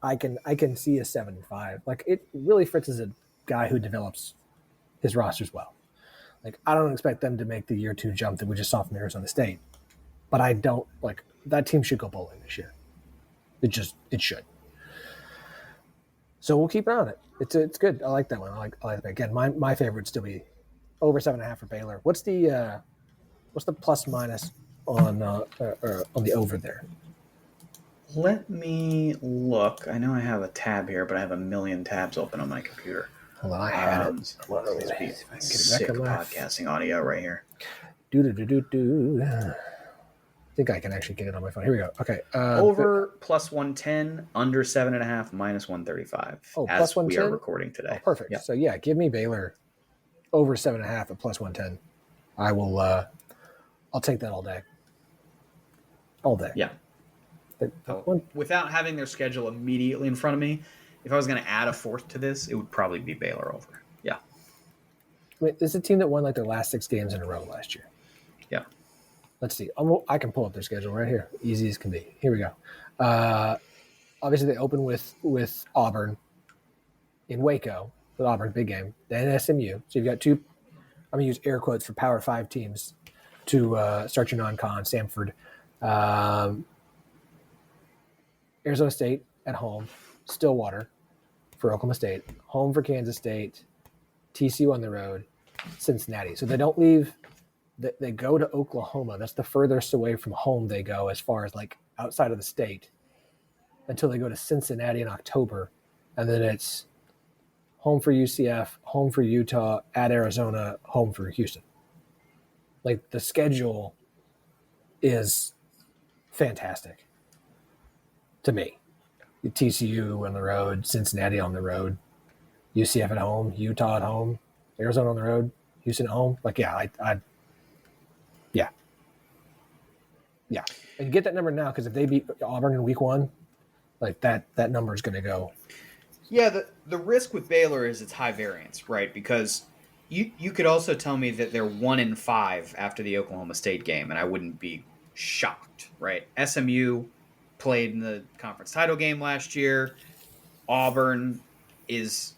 I can see a 7-5. Like, it really, Fritz is a guy who develops his rosters well. Like, I don't expect them to make the year 2 jump that we just saw from Arizona State, but I don't like that team should go bowling this year. It should. So we'll keep an eye on it. It's good. I like that one. I like that. Again, my favorite would still be over 7.5 for Baylor. What's the plus minus on the over there?
Let me look. I know I have a tab here, but I have a million tabs open on my computer.
Hold on, I had it.
Well, let me see if I can get sick podcasting audio right here.
I think I can actually get it on my phone. Here we go. Okay.
Over plus 110, under 7.5, minus 135.
Oh,
as
plus 110?
we are recording today.
Oh, perfect. Yep. So yeah, give me Baylor over 7.5 at plus 110. I will. I'll take that all day. All day.
Yeah. Without having their schedule immediately in front of me, if I was going to add a fourth to this, it would probably be Baylor over. Yeah.
I mean, this is a team that won like their last 6 games in a row last year.
Yeah.
Let's see. I can pull up their schedule right here. Easy as can be. Here we go. Obviously, they open with Auburn in Waco. With Auburn, big game. Then SMU. So you've got 2, I'm going to use air quotes for Power 5 teams to start your non-con. Samford. Arizona State at home. Stillwater for Oklahoma State. Home for Kansas State. TCU on the road. Cincinnati. So they don't leave. They go to Oklahoma. That's the furthest away from home they go as far as like outside of the state until they go to Cincinnati in October. And then it's home for UCF, home for Utah, at Arizona, home for Houston. Like the schedule is fantastic to me. TCU on the road, Cincinnati on the road, UCF at home, Utah at home, Arizona on the road, Houston at home. Like, yeah, Yeah. And get that number now because if they beat Auburn in week 1, like that number is going to go.
Yeah, the risk with Baylor is it's high variance, right? Because you could also tell me that they're 1-5 after the Oklahoma State game, and I wouldn't be shocked, right? SMU played in the conference title game last year. Auburn is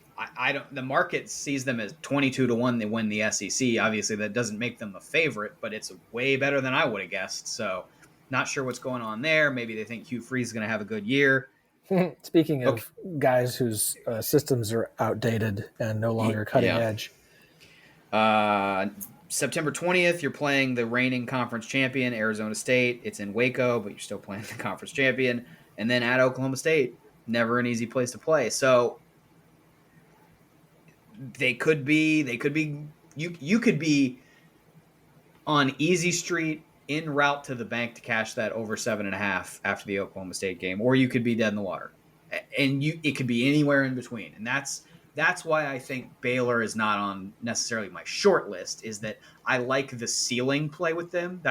the market sees them as 22-1. They win the SEC. Obviously, that doesn't make them a favorite, but it's way better than I would have guessed. So, not sure what's going on there. Maybe they think Hugh Freeze is going to have a good year.
Speaking of guys whose systems are outdated and no longer cutting edge.
September 20th, you're playing the reigning conference champion, Arizona State. It's in Waco, but you're still playing the conference champion. And then at Oklahoma State, never an easy place to play. So you could be on easy street en route to the bank to cash that over 7.5 after the Oklahoma State game, or you could be dead in the water. And it could be anywhere in between. And that's why I think Baylor is not on necessarily my short list, is that I like the ceiling play with them.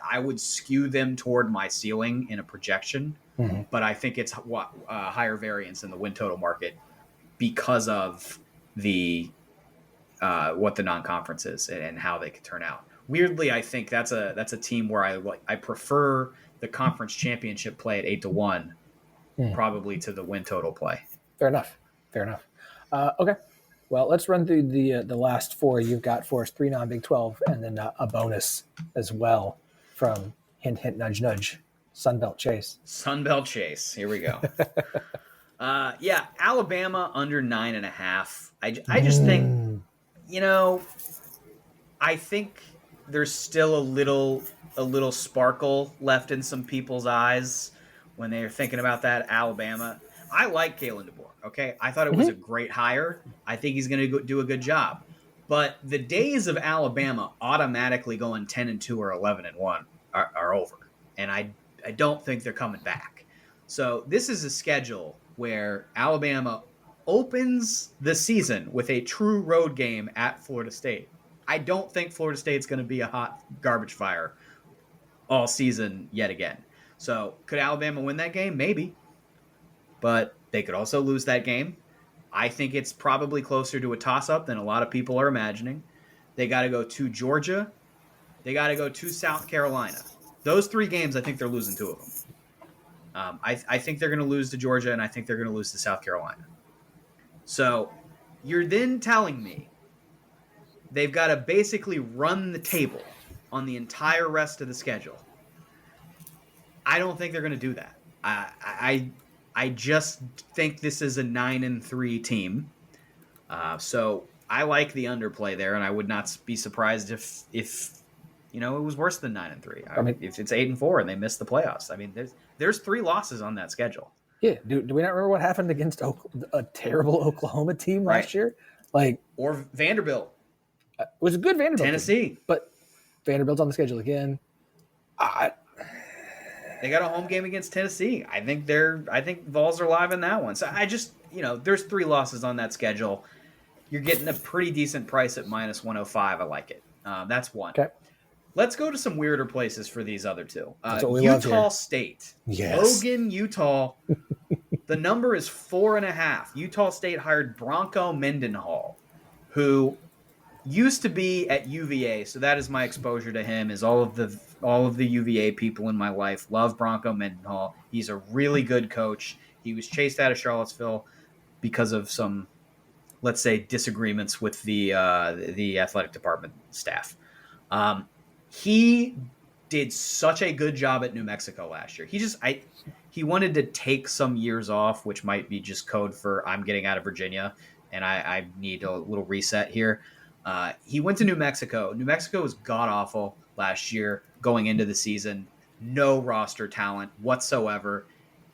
I would skew them toward my ceiling in a projection, but I think it's higher variance in the win total market because of the what the non-conference is and how they could turn out. Weirdly, I think that's a team where I prefer the conference championship play at 8-1, probably to the win total play.
Fair enough. Okay. Well, let's run through the last 4 you've got for us: 3 non-Big 12, and then a bonus as well from hint, hint, nudge, nudge. Sunbelt Chase. Here we go.
Alabama under 9.5. I just think, I think there's still a little sparkle left in some people's eyes when they're thinking about that Alabama. I like Kalen DeBoer, okay? I thought it was a great hire. I think he's going to do a good job. But the days of Alabama automatically going 10-2 or 11-1 are over. And I don't think they're coming back. So this is a schedule where Alabama opens the season with a true road game at Florida State. I don't think Florida State's going to be a hot garbage fire all season yet again. So could Alabama win that game? Maybe. But they could also lose that game. I think it's probably closer to a toss-up than a lot of people are imagining. They got to go to Georgia. They got to go to South Carolina. Those 3 games, I think they're losing 2 of them. I think they're going to lose to Georgia, and I think they're going to lose to South Carolina. So you're then telling me they've got to basically run the table on the entire rest of the schedule. I don't think they're going to do that. I just think this is a 9-3 team. So I like the underplay there, and I would not be surprised if it was worse than 9-3. I mean, if it's 8-4 and they miss the playoffs. I mean, there's 3 losses on that schedule.
Yeah. Do we not remember what happened against a terrible Oklahoma team last year?
Or Vanderbilt.
It was a good Vanderbilt
Tennessee.
team, but Vanderbilt's on the schedule again.
They got a home game against Tennessee. I think Vols are live in that one. So I just, there's 3 losses on that schedule. You're getting a pretty decent price at -105. I like it. That's one.
Okay.
Let's go to some weirder places for these other 2.
That's what we love
Utah
here.
State.
Yes.
Logan, Utah. The number is 4.5. Utah State hired Bronco Mendenhall, who used to be at UVA. So that is my exposure to him. Is all of the UVA people in my life love Bronco Mendenhall. He's a really good coach. He was chased out of Charlottesville because of some, let's say, disagreements with the athletic department staff. He did such a good job at New Mexico last year. He wanted to take some years off, which might be just code for I'm getting out of Virginia and I need a little reset here. He went to New Mexico. New Mexico was god-awful last year going into the season. No roster talent whatsoever.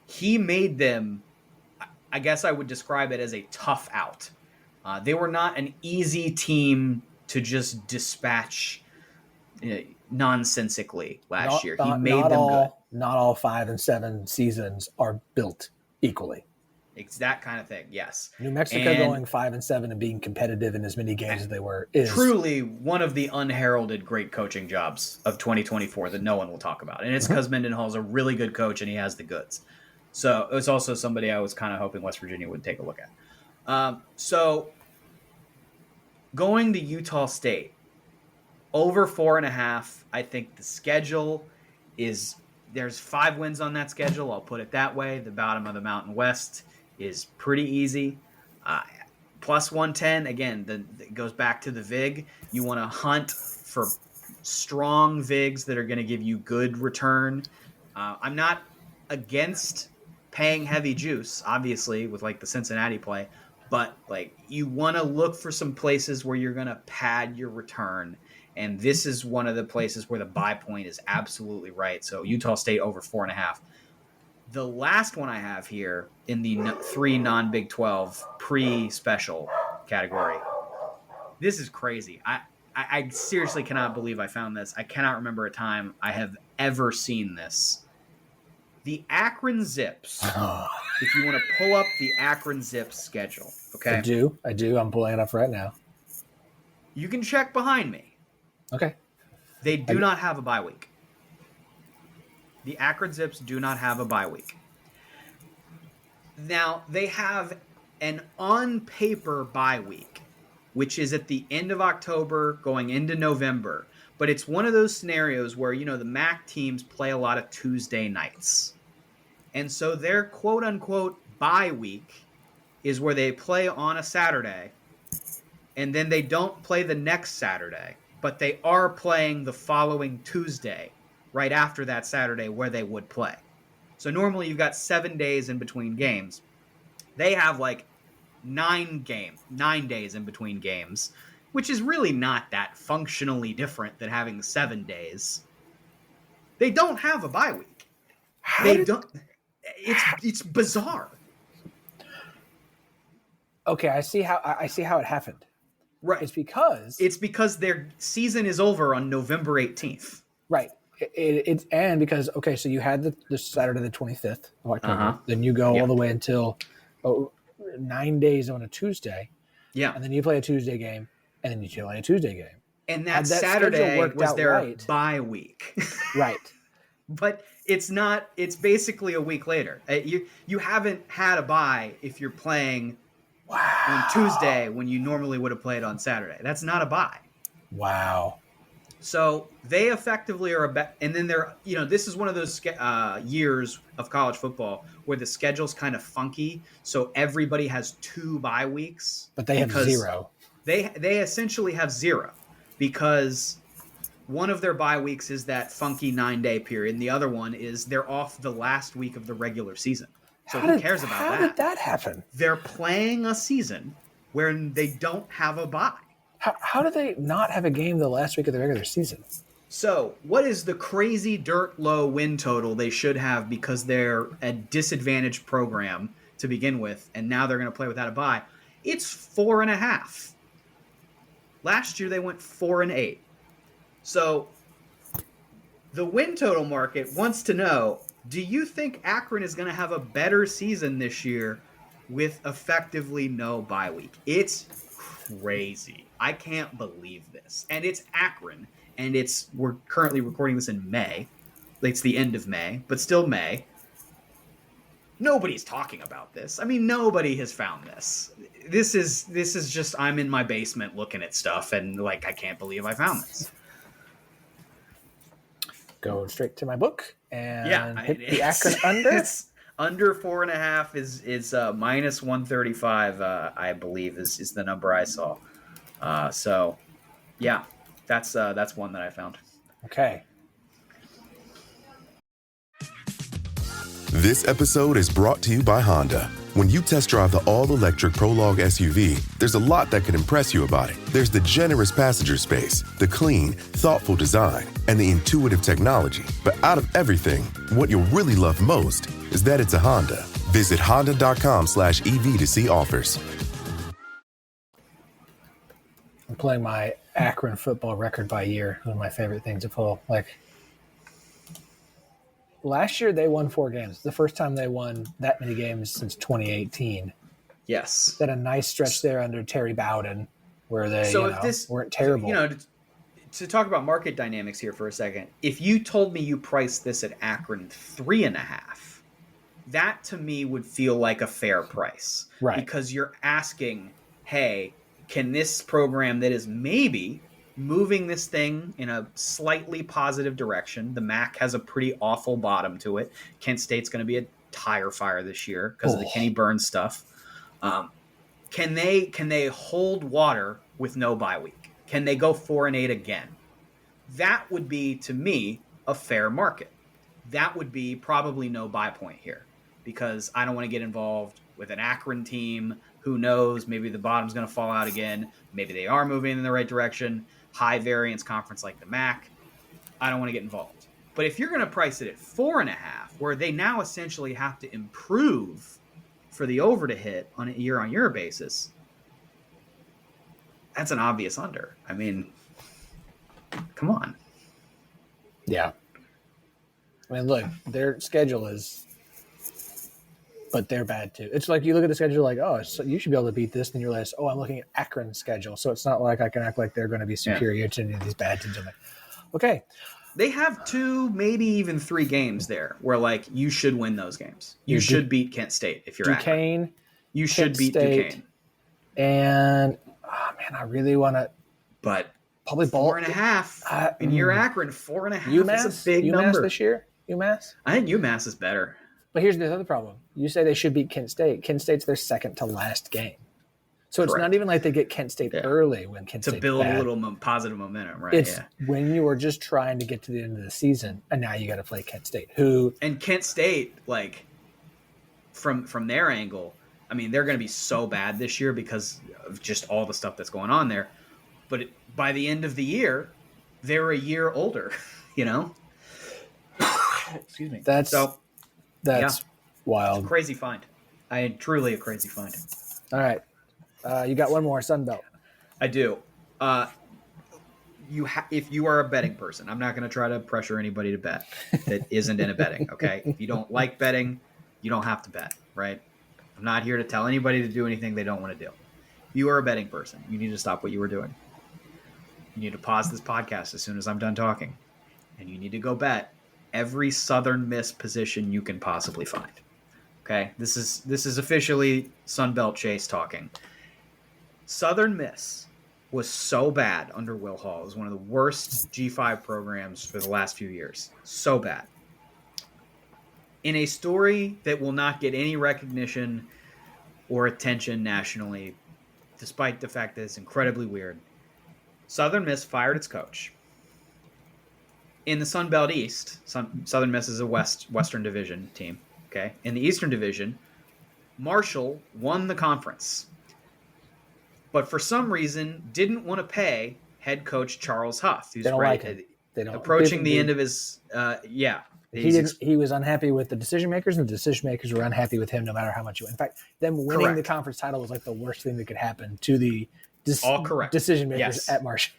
He made them, I guess I would describe it as a tough out. They were not an easy team to just dispatch nonsensically last year. He made them good.
Not all 5 and 7 seasons are built equally.
It's that kind of thing, yes.
New Mexico going 5 and 7 and being competitive in as many games as they were is
truly one of the unheralded great coaching jobs of 2024 that no one will talk about. And it's because Mendenhall's a really good coach and he has the goods. So it's also somebody I was kind of hoping West Virginia would take a look at. So going to Utah State, over 4.5, I think the schedule is – there's 5 wins on that schedule. I'll put it that way. The bottom of the Mountain West is pretty easy. Plus 110, again, it goes back to the VIG. You want to hunt for strong VIGs that are going to give you good return. I'm not against paying heavy juice, obviously, with like the Cincinnati play, but like you want to look for some places where you're going to pad your return. And this is one of the places where the buy point is absolutely right. So Utah State over 4.5. The last one I have here in the 3 non-Big 12 pre-special category. This is crazy. I seriously cannot believe I found this. I cannot remember a time I have ever seen this. The Akron Zips. If you want to pull up the Akron Zips schedule, okay?
I do. I'm pulling it up right now.
You can check behind me.
Okay.
They do not have a bye week. The Akron Zips do not have a bye week. Now, they have an on-paper bye week, which is at the end of October going into November. But it's one of those scenarios where, the MAC teams play a lot of Tuesday nights. And so their quote-unquote bye week is where they play on a Saturday, and then they don't play the next Saturday, but they are playing the following Tuesday right after that Saturday where they would play. So normally you've got 7 days in between games. They have like 9 days in between games, which is really not that functionally different than having 7 days. They don't have a bye week. It's bizarre.
Okay, I see how it happened.
Right. It's because their season is over on November 18th.
Right. It's because so you had the Saturday the 25th of October. Then you go all the way until 9 days on a Tuesday.
Yeah.
And then you play a Tuesday game, and then you play a Tuesday game.
And that Saturday was their bye week.
Right.
But it's not. It's basically a week later. You haven't had a bye if you're playing on Tuesday when you normally would have played on Saturday. That's not a bye.
Wow.
So they effectively are and then they're, this is one of those years of college football where the schedule's kind of funky. So everybody has 2 bye weeks.
But they have 0.
They essentially have 0 because one of their bye weeks is that funky 9-day period. And the other one is they're off the last week of the regular season. So who cares about that?
How did that happen?
They're playing a season where they don't have a bye.
How do they not have a game the last week of the regular season?
So what is the crazy dirt low win total they should have because they're a disadvantaged program to begin with, and now they're going to play without a bye? It's 4.5. Last year they went 4-8. So the win total market wants to know, do you think Akron is going to have a better season this year with effectively no bye week? It's crazy. I can't believe this. And it's Akron, and we're currently recording this in May. It's the end of May, but still May. Nobody's talking about this. I mean, nobody has found this. This is just, I'm in my basement looking at stuff, and I can't believe I found this.
Go straight to my book and hit the
Akron
under.
It's under 4.5 is minus 135. I believe is the number I saw. So yeah, that's one that I found.
Okay.
This episode is brought to you by Honda. When you test drive the all-electric Prologue SUV, there's a lot that could impress you about it. There's the generous passenger space, the clean, thoughtful design, and the intuitive technology. But out of everything, what you'll really love most is that it's a Honda. Visit honda.com/EV to see offers.
I'm playing my Akron football record by year. One of my favorite things to pull. Last year, they won 4 games. The first time they won that many games since 2018.
Yes.
They had a nice stretch there under Terry Bowden where they weren't terrible.
To talk about market dynamics here for a second, if you told me you priced this at Akron 3.5, that to me would feel like a fair price.
Right.
Because you're asking, hey, can this program that is maybe moving this thing in a slightly positive direction. The MAC has a pretty awful bottom to it. Kent State's going to be a tire fire this year because of the Kenny Burns stuff. Can they hold water with no bye week? Can they go 4-8 again? That would be, to me, a fair market. That would be probably no buy point here because I don't want to get involved with an Akron team. Who knows? Maybe the bottom's going to fall out again. Maybe they are moving in the right direction. High variance conference like the MAC. I don't want to get involved. But if you're going to price it at 4.5, where they now essentially have to improve for the over to hit on a year-on-year basis, that's an obvious under. I mean, come on.
Yeah. I mean, look, their schedule is, but they're bad too. It's like you look at the schedule like, oh, so you should be able to beat this. Then you realize, oh, I'm looking at Akron's schedule. So it's not like I can act like they're going to be superior to any of these bad teams. I'm like, okay.
They have 2, maybe even 3 games there where you should win those games. You should beat Kent State if you're
Duquesne.
Akron. You should beat Duquesne.
And I really want to.
But
probably
4.5 in your Akron. 4.5 is a big number
this year. UMass.
I think UMass is better.
But here's the other problem. You say they should beat Kent State. Kent State's their second to last game. So it's not even like they get Kent State early when Kent State
build a little positive momentum, right?
It's when you were just trying to get to the end of the season, and now you got to play Kent State. And
Kent State, from their angle, I mean, they're going to be so bad this year because of just all the stuff that's going on there. But by the end of the year, they're a year older, Excuse me.
That's wild.
It's a crazy find. Truly a crazy find.
All right. You got one more, Sunbelt.
I do. If you are a betting person, I'm not going to try to pressure anybody to bet that isn't in a betting, okay? If you don't like betting, you don't have to bet, right? I'm not here to tell anybody to do anything they don't want to do. If you are a betting person, you need to stop what you were doing. You need to pause this podcast as soon as I'm done talking. And you need to go bet every Southern Miss position you can possibly find. Okay? This is officially Sunbelt Chase talking. Southern Miss was so bad under Will Hall. It was one of the worst G5 programs for the last few years. So bad. In a story that will not get any recognition or attention nationally, despite the fact that it's incredibly weird, Southern Miss fired its coach. In the Sun Belt East, Southern Miss is a Western Division team. okay, in the Eastern Division, Marshall won the conference, but for some reason didn't want to pay head coach Charles Huff, who's
They don't like him. They don't
approaching the end of his
He was unhappy with the decision makers, and the decision makers were unhappy with him no matter how much you win. In fact, them winning the conference title was like the worst thing that could happen to the decision makers at Marshall.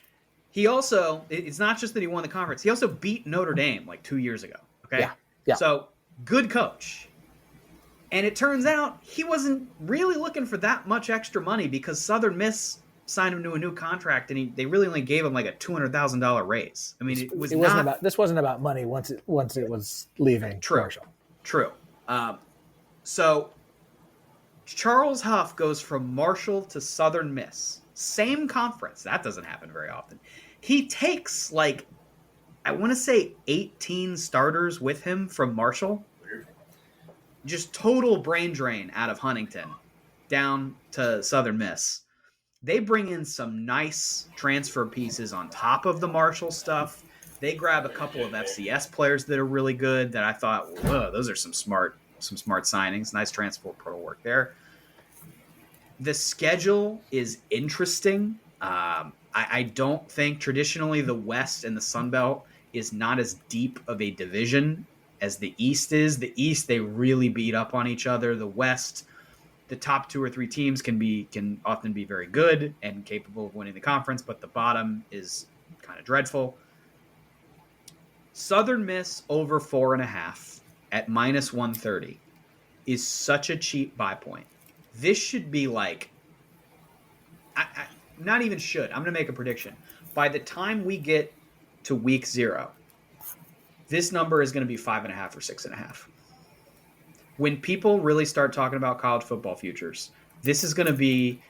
He also, it's not just that he won the conference, he also beat Notre Dame like 2 years ago. Okay.
Yeah.
So good coach. And it turns out he wasn't really looking for that much extra money because Southern Miss signed him to a new contract, and they really only gave him like a $200,000 raise. I mean,
this wasn't about money once it was leaving Marshall.
True. So Charles Huff goes from Marshall to Southern Miss, same conference. That doesn't happen very often. He takes like, I want to say 18 starters with him from Marshall. Just total brain drain out of Huntington down to Southern Miss. They bring in some nice transfer pieces on top of the Marshall stuff. They grab a couple of FCS players that are really good that I thought, whoa, those are some smart signings. Nice transfer portal work there. The schedule is interesting. I don't think traditionally the West and the Sun Belt is not as deep of a division as the East is. The East, they really beat up on each other. The West, the top 2 or 3 teams can often be very good and capable of winning the conference, but the bottom is kind of dreadful. Southern Miss over 4.5 at -130 is such a cheap buy point. This should be like, not even should. I'm going to make a prediction. By the time we get to week 0, this number is going to be 5.5 or 6.5. When people really start talking about college football futures, this is going to be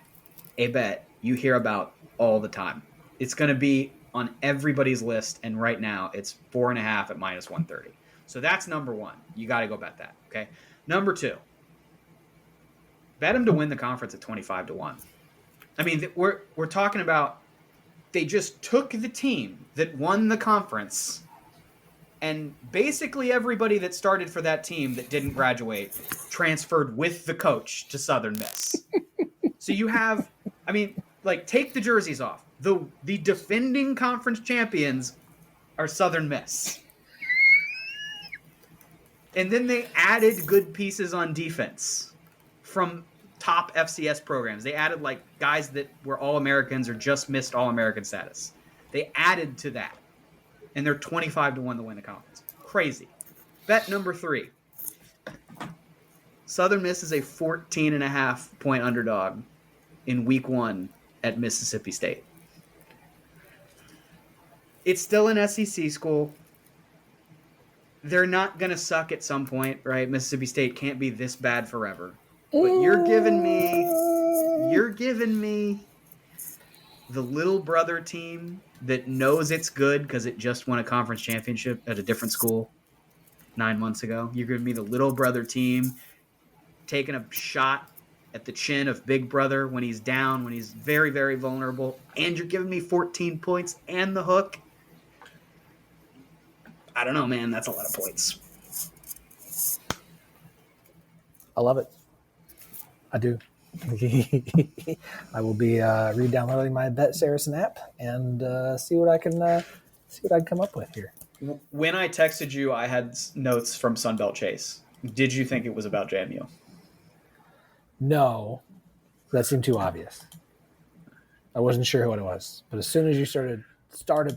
a bet you hear about all the time. It's going to be on everybody's list, and right now it's 4.5 at -130. So that's number 1. You got to go bet that, okay? Number 2, bet them to win the conference at 25-1. I mean, we're talking about they just took the team that won the conference, and basically everybody that started for that team that didn't graduate transferred with the coach to Southern Miss. So you have, I mean, like, take the jerseys off. The defending conference champions are Southern Miss. And then they added good pieces on defense from top FCS programs. They added like guys that were All-Americans or just missed All-American status. They added to that. And they're 25-1 to win the conference. Crazy. Bet number 3. Southern Miss is a 14.5 point underdog in week 1 at Mississippi State. It's still an SEC school. They're not going to suck at some point, right? Mississippi State can't be this bad forever. But you're giving me the little brother team that knows it's good because it just won a conference championship at a different school 9 months ago. You're giving me the little brother team taking a shot at the chin of Big Brother when he's down, when he's very, very vulnerable, and you're giving me 14 points and the hook. I don't know, man. That's a lot of points.
I love it. I do. I will be re-downloading my Bet Saracen app and see what I can come up with here.
When I texted you, I had notes from Sunbelt Chase. Did you think it was about JMU?
No, that seemed too obvious. I wasn't sure what it was, but as soon as you started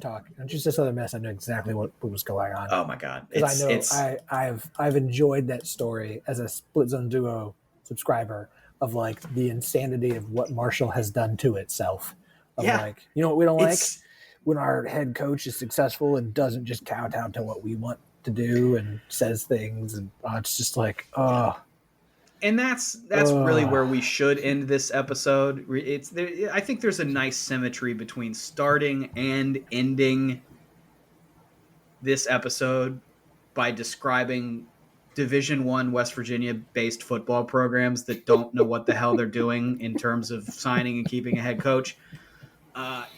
talking, and just this other mess, I knew exactly what was going on.
Oh my god!
I've enjoyed that story as a Split Zone Duo subscriber of like the insanity of what Marshall has done to itself. Of like, you know what we don't like? When our head coach is successful and doesn't just kowtow to what we want to do and says things, and it's just like,
And that's really where we should end this episode. I think there's a nice symmetry between starting and ending this episode by describing Division I West Virginia-based football programs that don't know what the hell they're doing in terms of signing and keeping a head coach.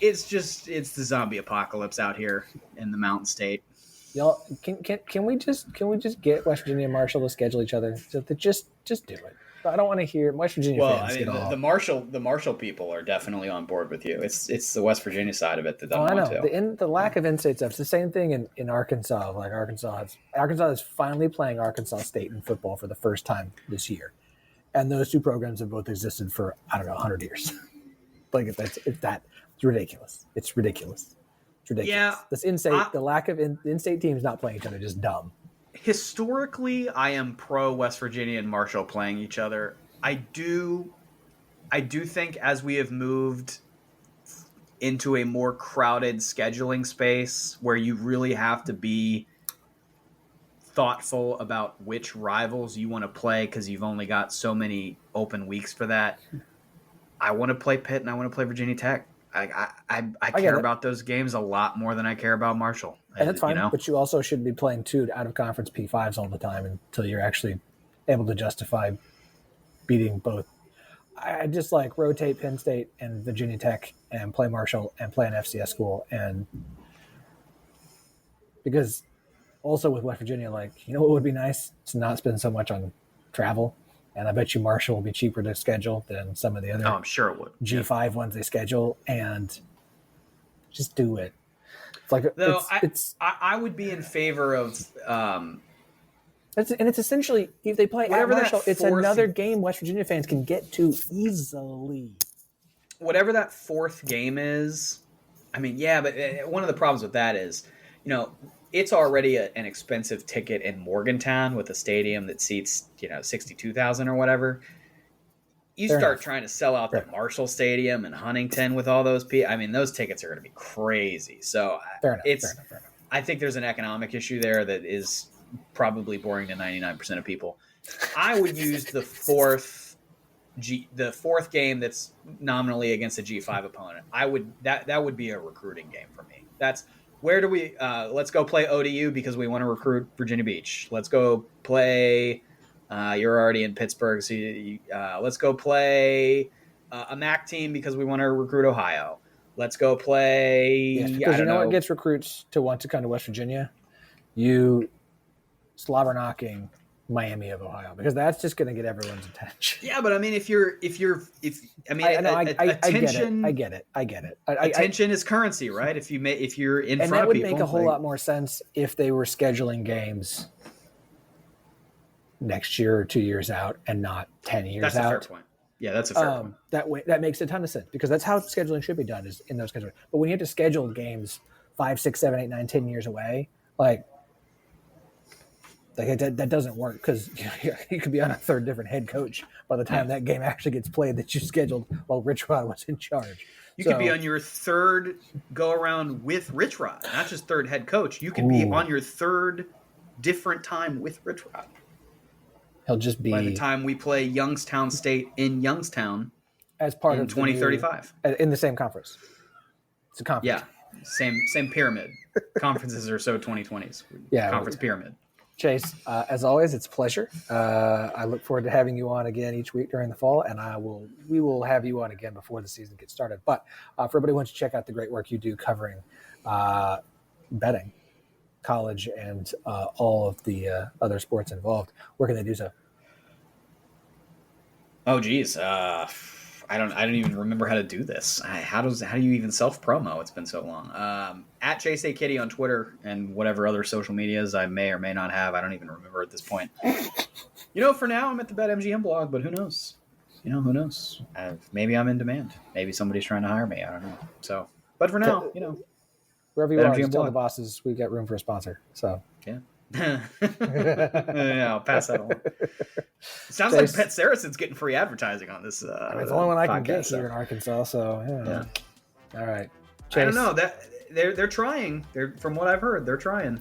It's the zombie apocalypse out here in the Mountain State.
Y'all, can we just get West Virginia and Marshall to schedule each other? Just do it. I don't want to hear West Virginia fans.
Well, the Marshall people are definitely on board with you. It's the West Virginia side of it that doesn't want to.
The lack of in-state stuff. It's the same thing in Arkansas. Like Arkansas is finally playing Arkansas State in football for the first time this year, and those two programs have both existed for 100 years. Like it's ridiculous. It's ridiculous.
Yeah,
this in-state, the lack of in-state teams not playing each other, just dumb.
Historically, I am pro West Virginia and Marshall playing each other. I do think as we have moved into a more crowded scheduling space where you really have to be thoughtful about which rivals you want to play because you've only got so many open weeks for that. I want to play Pitt and I want to play Virginia Tech. I care about those games a lot more than I care about Marshall.
And that's fine, but you also shouldn't be playing two out-of-conference P5s all the time until you're actually able to justify beating both. I just rotate Penn State and Virginia Tech and play Marshall and play an FCS school. And because also with West Virginia, what would be nice? To not spend so much on travel. And I bet you Marshall will be cheaper to schedule than some of the other
I'm sure it would.
G5 ones they schedule, and just do it.
I would be in favor of
it's essentially if they play at Marshall, it's another game West Virginia fans can get to easily.
Whatever that fourth game is, but one of the problems with that is, it's already an expensive ticket in Morgantown with a stadium that seats, 62,000 or whatever. You start trying to sell out the Marshall Stadium and Huntington with all those people. Those tickets are going to be crazy. So fair enough. I think there's an economic issue there that is probably boring to 99% of people. I would use the fourth game that's nominally against a G5 opponent. That would be a recruiting game for me. That's where do we let's go play ODU because we want to recruit Virginia Beach. Let's go play you're already in Pittsburgh, so let's go play a MAC team because we want to recruit Ohio. Let's go play
because what gets recruits to want to come to West Virginia? You slobber knocking Miami of Ohio, because that's just going to get everyone's attention.
Yeah, but attention.
I get it.
Attention is currency, right? If you're in front of people, and
that would make a whole lot more sense if they were scheduling games next year or 2 years out and not 10 years out.
That's a fair point. Yeah, that's a fair point.
That makes a ton of sense, because that's how scheduling should be done, is in those scheduling. But when you have to schedule games 5, 6, 7, 8, 9, 10 years away, that doesn't work, because you could be on a third different head coach by the time that game actually gets played that you scheduled while Rich Rod was in charge.
You could be on your third go around with Rich Rod, not just third head coach. You could be on your third different time with Rich Rod.
He'll just be
by the time we play Youngstown State in Youngstown
as part of
2035
in the same conference. It's a conference.
Yeah, same pyramid. Conferences are so 2020s.
Yeah,
conference pyramid.
Chase, as always, it's a pleasure. I look forward to having you on again each week during the fall, and we will have you on again before the season gets started. But for everybody who wants to check out the great work you do covering betting, college, and all of the other sports involved, where can they do so?
Oh, geez. I don't even remember how to do this. How do you even self-promo? It's been so long. At Chase A. Kiddy on Twitter and whatever other social medias I may or may not have. I don't even remember at this point. For now I'm at the BetMGM blog, but who knows? Who knows? Maybe I'm in demand. Maybe somebody's trying to hire me. I don't know. So, but for now,
wherever you are, just tell the bosses we've got room for a sponsor. So
yeah. Yeah, I'll pass that along. Sounds like Pet Saracen's getting free advertising on this.
It's the only one I can get here in Arkansas. So yeah. All right.
Chase. I don't know that they're trying. From what I've heard, they're trying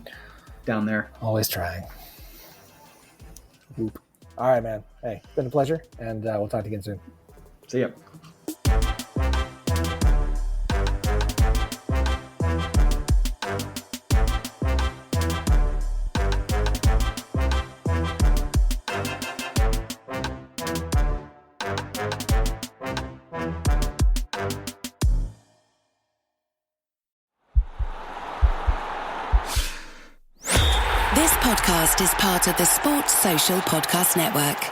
down there.
Always trying. Whoop. All right, man. Hey, it's been a pleasure, and we'll talk to you again soon.
See ya.
This podcast is part of the Sports Social Podcast Network.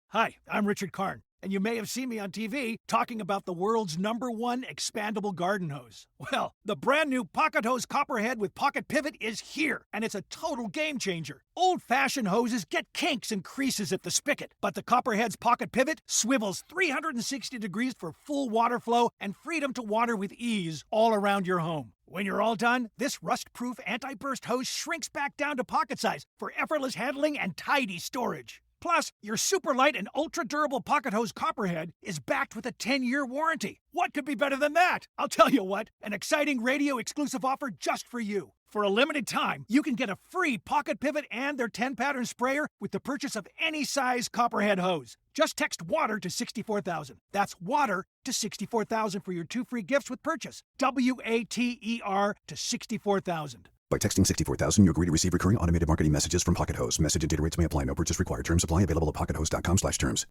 Hi, I'm Richard Karn, and you may have seen me on TV talking about the world's #1 expandable garden hose. Well, the brand new Pocket Hose Copperhead with Pocket Pivot is here, and it's a total game changer. Old-fashioned hoses get kinks and creases at the spigot, but the Copperhead's Pocket Pivot swivels 360 degrees for full water flow and freedom to water with ease all around your home. When you're all done, this rust-proof anti-burst hose shrinks back down to pocket size for effortless handling and tidy storage. Plus, your super light and ultra-durable Pocket Hose Copperhead is backed with a 10-year warranty. What could be better than that? I'll tell you what, an exciting radio-exclusive offer just for you. For a limited time, you can get a free Pocket Pivot and their 10-pattern sprayer with the purchase of any size Copperhead hose. Just text WATER to 64,000. That's WATER to 64,000 for your 2 free gifts with purchase. WATER to 64,000.
By texting 64,000, you agree to receive recurring automated marketing messages from Pocket Hose. Message and data rates may apply. No purchase required. Terms apply. Available at pockethose.com/terms.